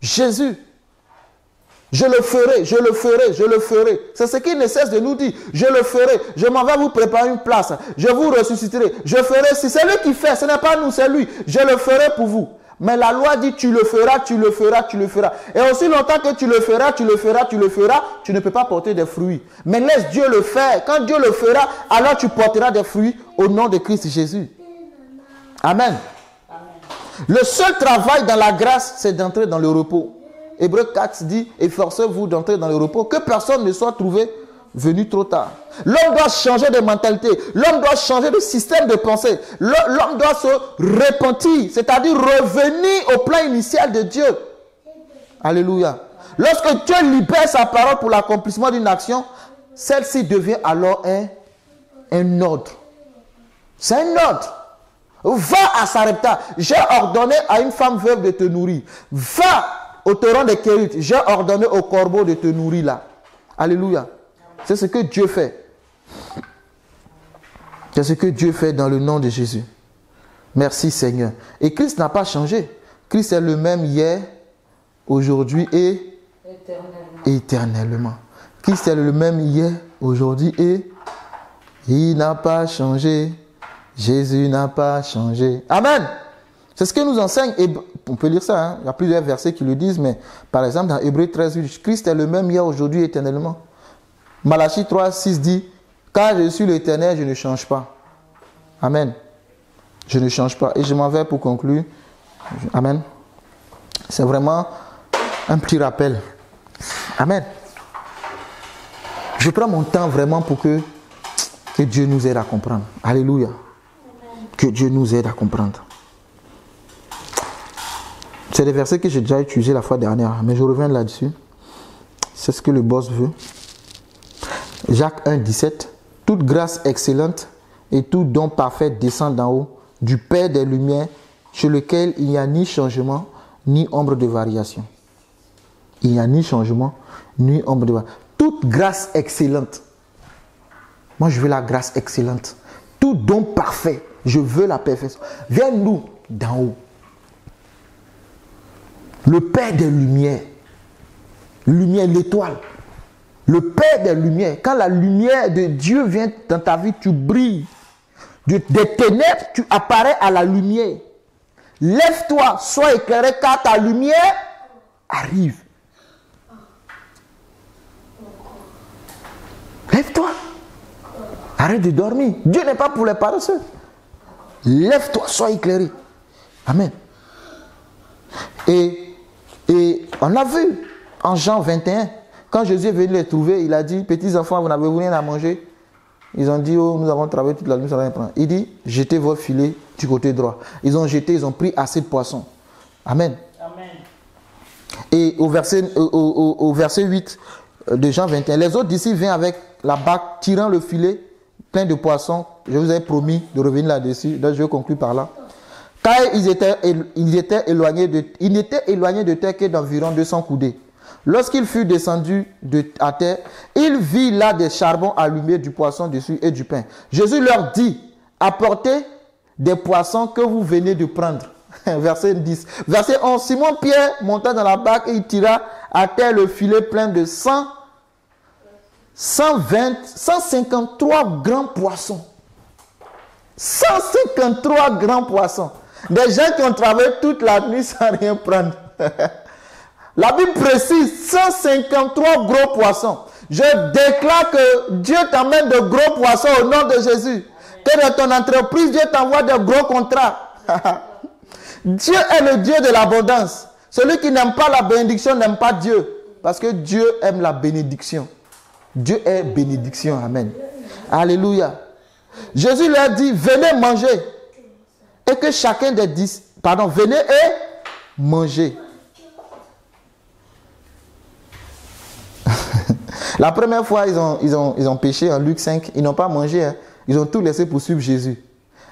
Jésus. Je le ferai, je le ferai, je le ferai. C'est ce qu'il ne cesse de nous dire. Je le ferai. Je m'en vais vous préparer une place. Je vous ressusciterai. Je ferai. Si c'est lui qui fait, ce n'est pas nous, c'est lui. Je le ferai pour vous. Mais la loi dit tu le feras, tu le feras, tu le feras. Et aussi longtemps que tu le feras, tu le feras, tu le feras, tu ne peux pas porter des fruits. Mais laisse Dieu le faire. Quand Dieu le fera, alors tu porteras des fruits au nom de Christ Jésus. Amen. Le seul travail dans la grâce, c'est d'entrer dans le repos. Hébreux 4 dit, efforcez-vous d'entrer dans le repos, que personne ne soit trouvé venu trop tard. L'homme doit changer de mentalité, l'homme doit changer de système de pensée, l'homme doit se repentir, c'est-à-dire revenir au plan initial de Dieu. Alléluia. Lorsque Dieu libère sa parole pour l'accomplissement d'une action, celle-ci devient alors un ordre. C'est un ordre. Va à Sarepta, j'ai ordonné à une femme veuve de te nourrir. Va au torrent des Kérith, j'ai ordonné au corbeau de te nourrir là. Alléluia. C'est ce que Dieu fait. C'est ce que Dieu fait dans le nom de Jésus. Merci Seigneur. Et Christ n'a pas changé. Christ est le même hier, aujourd'hui et éternellement. Christ est le même hier, aujourd'hui et il n'a pas changé. Jésus n'a pas changé. Amen. C'est ce que nous enseigne. On peut lire ça. Hein? Il y a plusieurs versets qui le disent. Mais par exemple, dans Hébreux 13, Christ est le même hier, aujourd'hui, éternellement. Malachie 3, 6 dit, car je suis l'Éternel, je ne change pas. Amen. Je ne change pas. Et je m'en vais pour conclure. Amen. C'est vraiment un petit rappel. Amen. Je prends mon temps vraiment pour que Dieu nous aide à comprendre. Alléluia. Que Dieu nous aide à comprendre. C'est des versets que j'ai déjà utilisés la fois dernière, mais je reviens là-dessus. C'est ce que le boss veut. Jacques 1, 17. Toute grâce excellente et tout don parfait descend d'en haut, du Père des Lumières, chez lequel il n'y a ni changement, ni ombre de variation. Il n'y a ni changement, ni ombre de variation. Toute grâce excellente. Moi, je veux la grâce excellente. Tout don parfait. Je veux la perfection. Viens nous d'en haut. Le Père des Lumières. Lumière, l'étoile. Le Père des Lumières. Quand la lumière de Dieu vient dans ta vie, tu brilles. Des ténèbres, tu apparais à la lumière. Lève-toi, sois éclairé, car ta lumière arrive. Lève-toi. Arrête de dormir. Dieu n'est pas pour les paresseux. Lève-toi, sois éclairé. Amen. Et on a vu en Jean 21, quand Jésus est venu les trouver, il a dit, petits enfants, vous n'avez rien à manger. Ils ont dit, oh, nous avons travaillé toute la nuit, ça va rien prendre. Il dit, jetez vos filets du côté droit. Ils ont jeté, ils ont pris assez de poissons. Amen. Amen. Et au verset 8 de Jean 21, les autres disciples viennent avec la barque, tirant le filet plein de poissons. Je vous avais promis de revenir là-dessus, donc je vais conclure par là. Car ils étaient éloignés de terre que d'environ 200 coudées. Lorsqu'il fut descendu à terre, il vit là des charbons allumés, du poisson dessus et du pain. Jésus leur dit, apportez des poissons que vous venez de prendre. Verset 10. Verset 11. Simon-Pierre monta dans la barque et il tira à terre le filet plein de 153 grands poissons. 153 grands poissons. Des gens qui ont travaillé toute la nuit sans rien prendre. La Bible précise 153 gros poissons. Je déclare que Dieu t'amène de gros poissons au nom de Jésus. Que dans ton entreprise, Dieu t'envoie de gros contrats. Dieu est le Dieu de l'abondance. Celui qui n'aime pas la bénédiction n'aime pas Dieu. Parce que Dieu aime la bénédiction. Dieu est bénédiction. Amen. Alléluia. Jésus leur dit, venez manger. Et que chacun des 10, venez et mangez. La première fois, ils ont péché en Luc 5, ils n'ont pas mangé. Hein. Ils ont tout laissé pour suivre Jésus.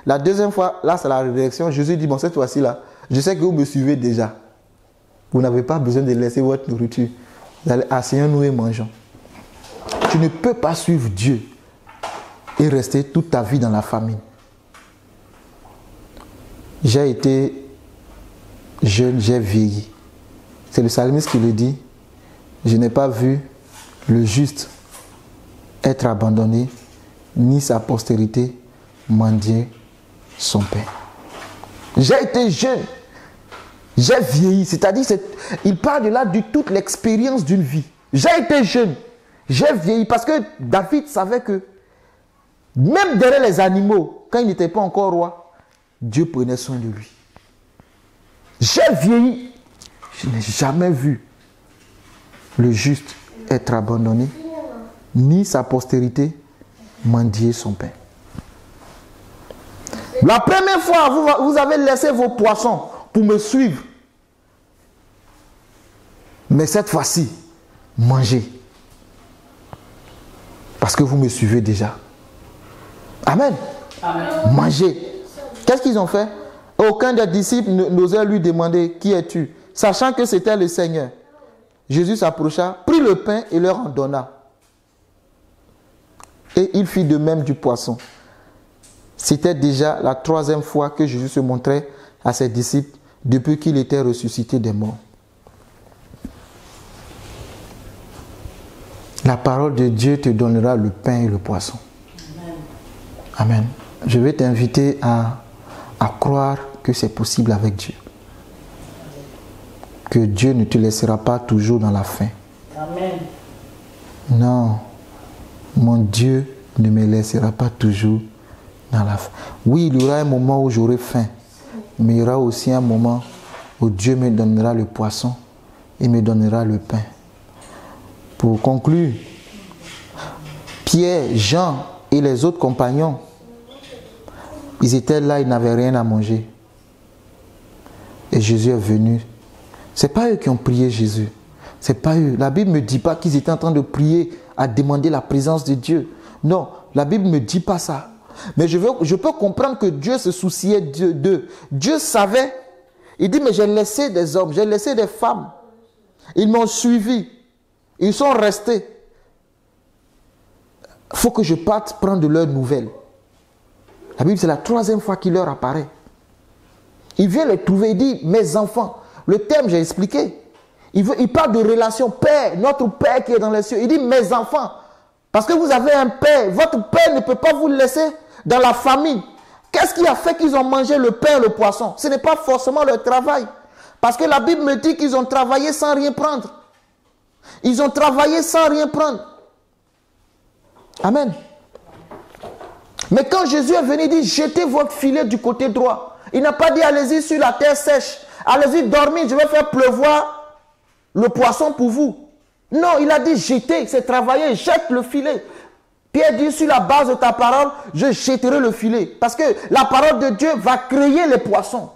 La deuxième fois, là, c'est la résurrection. Jésus dit, bon, cette fois-ci, là, je sais que vous me suivez déjà. Vous n'avez pas besoin de laisser votre nourriture. Vous allez, asseyons-nous et mangeons. Tu ne peux pas suivre Dieu et rester toute ta vie dans la famine. J'ai été jeune, j'ai vieilli. C'est le psalmiste qui le dit. Je n'ai pas vu le juste être abandonné, ni sa postérité mendier son pain. J'ai été jeune, j'ai vieilli, c'est-à-dire, il parle de là de toute l'expérience d'une vie. J'ai été jeune, j'ai vieilli, parce que David savait que même derrière les animaux, quand il n'était pas encore roi, Dieu prenait soin de lui. J'ai vieilli, je n'ai jamais vu le juste être abandonné, ni sa postérité mendier son pain. La première fois, vous avez laissé vos poissons pour me suivre. Mais cette fois-ci, mangez. Parce que vous me suivez déjà. Amen. Amen. Mangez. Qu'est-ce qu'ils ont fait? Aucun des disciples n'osait lui demander, qui es-tu? Sachant que c'était le Seigneur. Jésus s'approcha, prit le pain et leur en donna. Et il fit de même du poisson. C'était déjà la 3e fois que Jésus se montrait à ses disciples depuis qu'il était ressuscité des morts. La parole de Dieu te donnera le pain et le poisson. Amen. Amen. Je vais t'inviter à croire que c'est possible avec Dieu. Que Dieu ne te laissera pas toujours dans la faim. Amen. Non, mon Dieu ne me laissera pas toujours dans la faim. Oui, il y aura un moment où j'aurai faim, mais il y aura aussi un moment où Dieu me donnera le poisson et me donnera le pain. Pour conclure, Pierre, Jean et les autres compagnons, ils étaient là, ils n'avaient rien à manger. Et Jésus est venu. Ce n'est pas eux qui ont prié Jésus. Ce n'est pas eux. La Bible ne me dit pas qu'ils étaient en train de prier, à demander la présence de Dieu. Non, la Bible ne me dit pas ça. Mais je peux comprendre que Dieu se souciait d'eux. Dieu savait. Il dit, mais j'ai laissé des hommes, j'ai laissé des femmes. Ils m'ont suivi. Ils sont restés. Il faut que je parte prendre de leurs nouvelles. La Bible, c'est la 3e fois qu'il leur apparaît. Il vient les trouver, il dit, mes enfants. Le thème, j'ai expliqué. Il parle de relation père, notre père qui est dans les cieux. Il dit, mes enfants. Parce que vous avez un père. Votre père ne peut pas vous laisser dans la famine. Qu'est-ce qui a fait qu'ils ont mangé le pain et le poisson? Ce n'est pas forcément leur travail. Parce que la Bible me dit qu'ils ont travaillé sans rien prendre. Ils ont travaillé sans rien prendre. Amen. Mais quand Jésus est venu, il dit, jetez votre filet du côté droit. Il n'a pas dit, allez-y sur la terre sèche. Allez-y dormir, je vais faire pleuvoir le poisson pour vous. Non, il a dit, jetez, c'est travailler, jette le filet. Pierre dit, sur la base de ta parole, je jetterai le filet. Parce que la parole de Dieu va créer les poissons.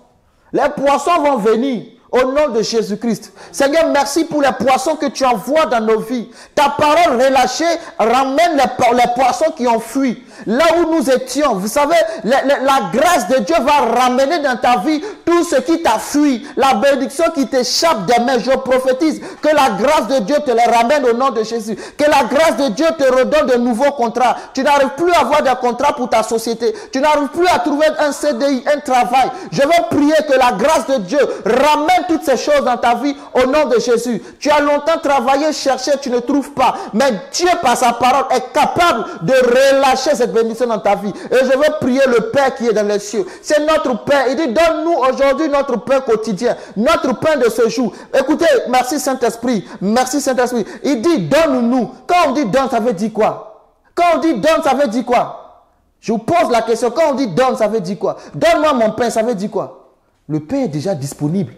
Les poissons vont venir. Au nom de Jésus-Christ. Seigneur, merci pour les poissons que tu envoies dans nos vies. Ta parole relâchée ramène les poissons qui ont fui. Là où nous étions, vous savez, la grâce de Dieu va ramener dans ta vie tout ce qui t'a fui. La bénédiction qui t'échappe des mains. Je prophétise que la grâce de Dieu te les ramène au nom de Jésus. Que la grâce de Dieu te redonne de nouveaux contrats. Tu n'arrives plus à avoir des contrats pour ta société. Tu n'arrives plus à trouver un CDI, un travail. Je veux prier que la grâce de Dieu ramène toutes ces choses dans ta vie au nom de Jésus. Tu as longtemps travaillé, cherché, tu ne trouves pas. Mais Dieu, par sa parole, est capable de relâcher cette bénédiction dans ta vie. Et je veux prier le Père qui est dans les cieux. C'est notre Père. Il dit, donne-nous aujourd'hui notre pain quotidien, notre pain de ce jour. Écoutez, merci Saint-Esprit. Merci Saint-Esprit. Il dit, donne-nous. Quand on dit donne, ça veut dire quoi? Quand on dit donne, ça veut dire quoi? Je vous pose la question. Quand on dit donne, ça veut dire quoi? Donne-moi mon pain, ça veut dire quoi? Le pain est déjà disponible.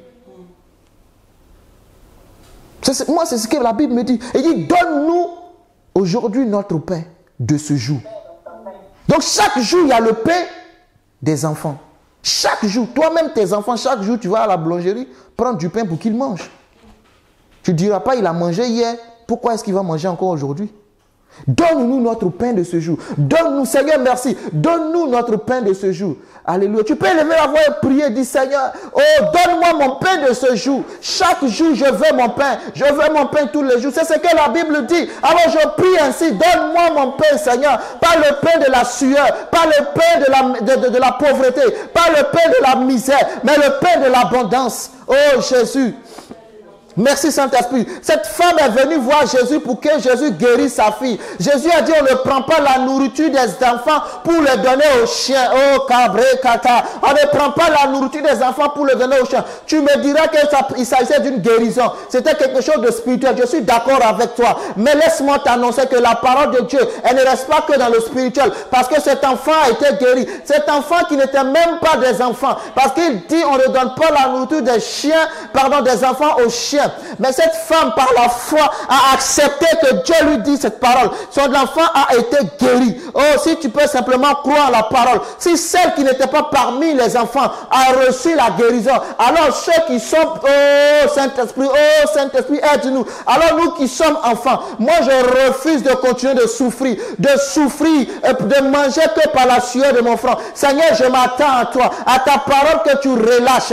Moi, c'est ce que la Bible me dit. Il dit, donne-nous aujourd'hui notre pain de ce jour. Donc, chaque jour, il y a le pain des enfants. Chaque jour, toi-même, tes enfants, chaque jour, tu vas à la boulangerie prendre du pain pour qu'ils mangent. Tu ne diras pas, il a mangé hier, pourquoi est-ce qu'il va manger encore aujourd'hui? Donne-nous notre pain de ce jour. Donne-nous, Seigneur, merci. Donne-nous notre pain de ce jour. Alléluia. Tu peux lever la voix et prier, dis Seigneur, oh, donne-moi mon pain de ce jour. Chaque jour, je veux mon pain. Je veux mon pain tous les jours. C'est ce que la Bible dit. Alors je prie ainsi, donne-moi mon pain, Seigneur. Pas le pain de la sueur, pas le pain de la pauvreté, pas le pain de la misère, mais le pain de l'abondance. Oh Jésus. Merci Saint-Esprit. Cette femme est venue voir Jésus pour que Jésus guérisse sa fille. Jésus a dit, on ne prend pas la nourriture des enfants pour le donner aux chiens. Oh, cabré, kata. On ne prend pas la nourriture des enfants pour le donner aux chiens. Tu me diras qu'il s'agissait d'une guérison. C'était quelque chose de spirituel. Je suis d'accord avec toi. Mais laisse-moi t'annoncer que la parole de Dieu, elle ne reste pas que dans le spirituel. Parce que cet enfant a été guéri. Cet enfant qui n'était même pas des enfants. Parce qu'il dit, on ne donne pas la nourriture des chiens, des enfants aux chiens. Mais cette femme, par la foi, a accepté que Dieu lui dit cette parole. Son enfant a été guéri. Oh, si tu peux simplement croire la parole. Si celle qui n'était pas parmi les enfants a reçu la guérison, alors ceux qui sont, oh Saint-Esprit, aide-nous. Alors nous qui sommes enfants, moi je refuse de continuer de souffrir, de manger que par la sueur de mon front. Seigneur, je m'attends à toi, à ta parole que tu relâches,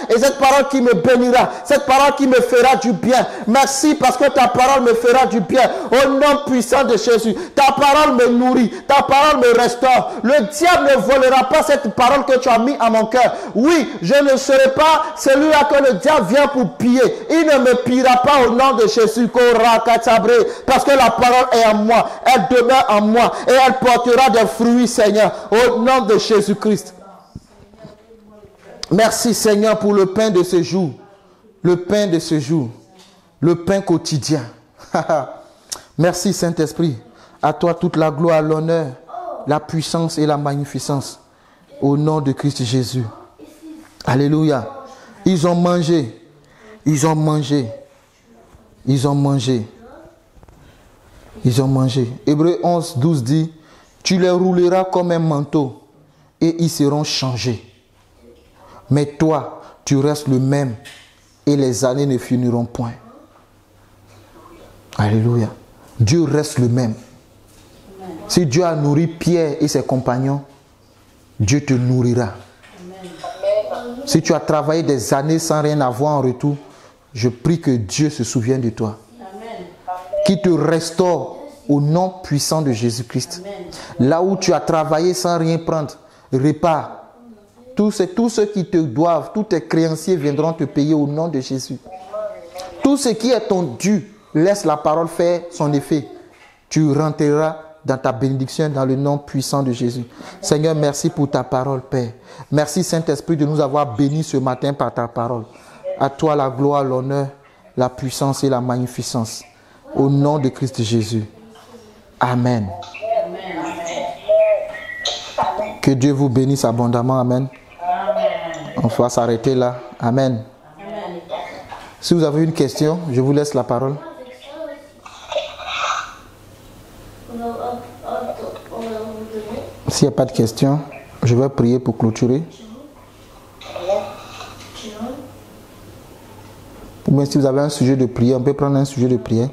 et cette parole qui me bénira, cette parole qui me fera du bien. Merci parce que ta parole me fera du bien. Au nom puissant de Jésus, ta parole me nourrit, ta parole me restaure. Le diable ne volera pas cette parole que tu as mis à mon cœur. Oui, je ne serai pas celui-là que le diable vient pour piller. Il ne me pillera pas au nom de Jésus. Parce que la parole est en moi, elle demeure en moi et elle portera des fruits, Seigneur, au nom de Jésus-Christ. Merci Seigneur pour le pain de ce jour. Le pain de ce jour. Le pain quotidien. Merci Saint-Esprit. À toi toute la gloire, l'honneur, la puissance et la magnificence. Au nom de Christ Jésus. Alléluia. Ils ont mangé. Ils ont mangé. Ils ont mangé. Ils ont mangé. Hébreux 11, 12 dit, tu les rouleras comme un manteau et ils seront changés. Mais toi, tu restes le même et les années ne finiront point. Alléluia. Dieu reste le même. Si Dieu a nourri Pierre et ses compagnons, Dieu te nourrira. Si tu as travaillé des années sans rien avoir en retour, je prie que Dieu se souvienne de toi. Qui te restaure au nom puissant de Jésus-Christ. Là où tu as travaillé sans rien prendre, répare. Tous ceux qui te doivent, tous tes créanciers viendront te payer au nom de Jésus. Tout ce qui est ton dû, laisse la parole faire son effet. Tu rentreras dans ta bénédiction dans le nom puissant de Jésus. Seigneur, merci pour ta parole, Père. Merci Saint-Esprit de nous avoir bénis ce matin par ta parole. À toi la gloire, l'honneur, la puissance et la magnificence. Au nom de Christ Jésus. Amen. Que Dieu vous bénisse abondamment. Amen. On va s'arrêter là. Amen. Si vous avez une question, je vous laisse la parole. S'il n'y a pas de question, je vais prier pour clôturer. Ou bien si vous avez un sujet de prière, on peut prendre un sujet de prière.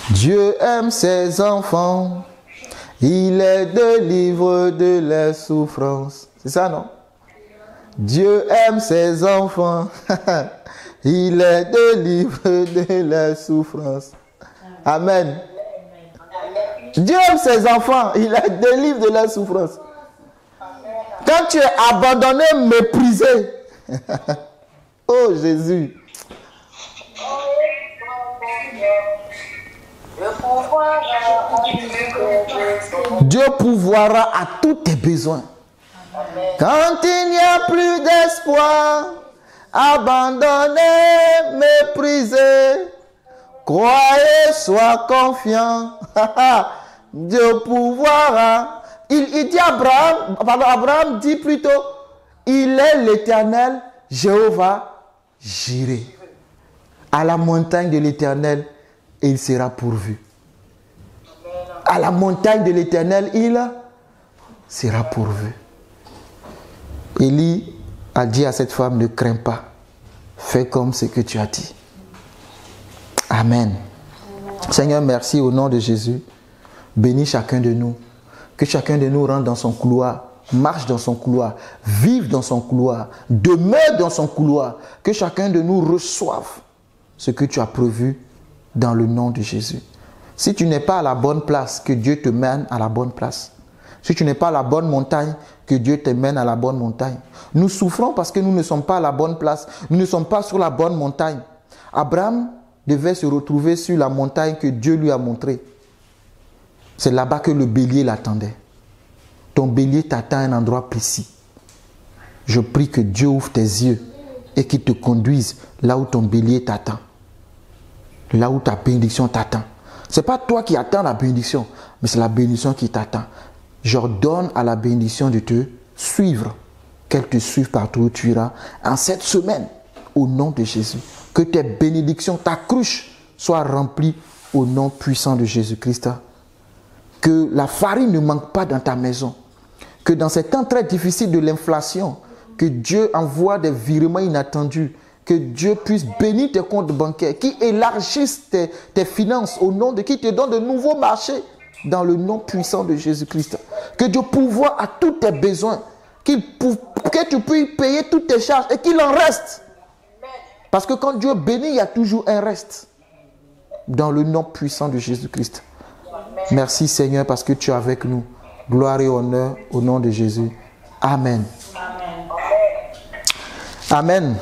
Dieu aime ses enfants. Il les délivre de leurs souffrances. C'est ça, non? Dieu aime ses enfants. Il les délivre de leurs souffrances. Amen. Dieu aime ses enfants. Il les délivre de leurs souffrances. Quand tu es abandonné, méprisé. Oh Jésus. Dieu pourvoira à tous tes besoins. Quand il n'y a plus d'espoir, abandonné, méprisé, croyez, sois confiant. Dieu pourvoira. Il dit Abraham dit plutôt, il est l'Éternel, Jéhovah, Jireh. À la montagne de l'Éternel, il sera pourvu. À la montagne de l'Éternel, il sera pourvu. Élie a dit à cette femme, ne crains pas, fais comme ce que tu as dit. Amen. Seigneur, merci au nom de Jésus. Bénis chacun de nous. Que chacun de nous rentre dans son couloir, marche dans son couloir, vive dans son couloir, demeure dans son couloir. Que chacun de nous reçoive ce que tu as prévu dans le nom de Jésus. Si tu n'es pas à la bonne place, que Dieu te mène à la bonne place. Si tu n'es pas à la bonne montagne, que Dieu te mène à la bonne montagne. Nous souffrons parce que nous ne sommes pas à la bonne place. Nous ne sommes pas sur la bonne montagne. Abraham devait se retrouver sur la montagne que Dieu lui a montrée. C'est là-bas que le bélier l'attendait. Ton bélier t'attend à un endroit précis. Je prie que Dieu ouvre tes yeux et qu'il te conduise là où ton bélier t'attend. Là où ta bénédiction t'attend. Ce n'est pas toi qui attends la bénédiction, mais c'est la bénédiction qui t'attend. J'ordonne à la bénédiction de te suivre, qu'elle te suive partout où tu iras en cette semaine, au nom de Jésus. Que tes bénédictions, ta cruche, soit remplie au nom puissant de Jésus-Christ. Que la farine ne manque pas dans ta maison. Que dans ces temps très difficiles de l'inflation, que Dieu envoie des virements inattendus. Que Dieu puisse bénir tes comptes bancaires, qui élargisse tes finances au nom de qui te donne de nouveaux marchés dans le nom puissant de Jésus-Christ. Que Dieu pourvoie à tous tes besoins, que tu puisses payer toutes tes charges et qu'il en reste. Parce que quand Dieu bénit, il y a toujours un reste. Dans le nom puissant de Jésus-Christ. Merci Seigneur parce que tu es avec nous. Gloire et honneur au nom de Jésus. Amen. Amen.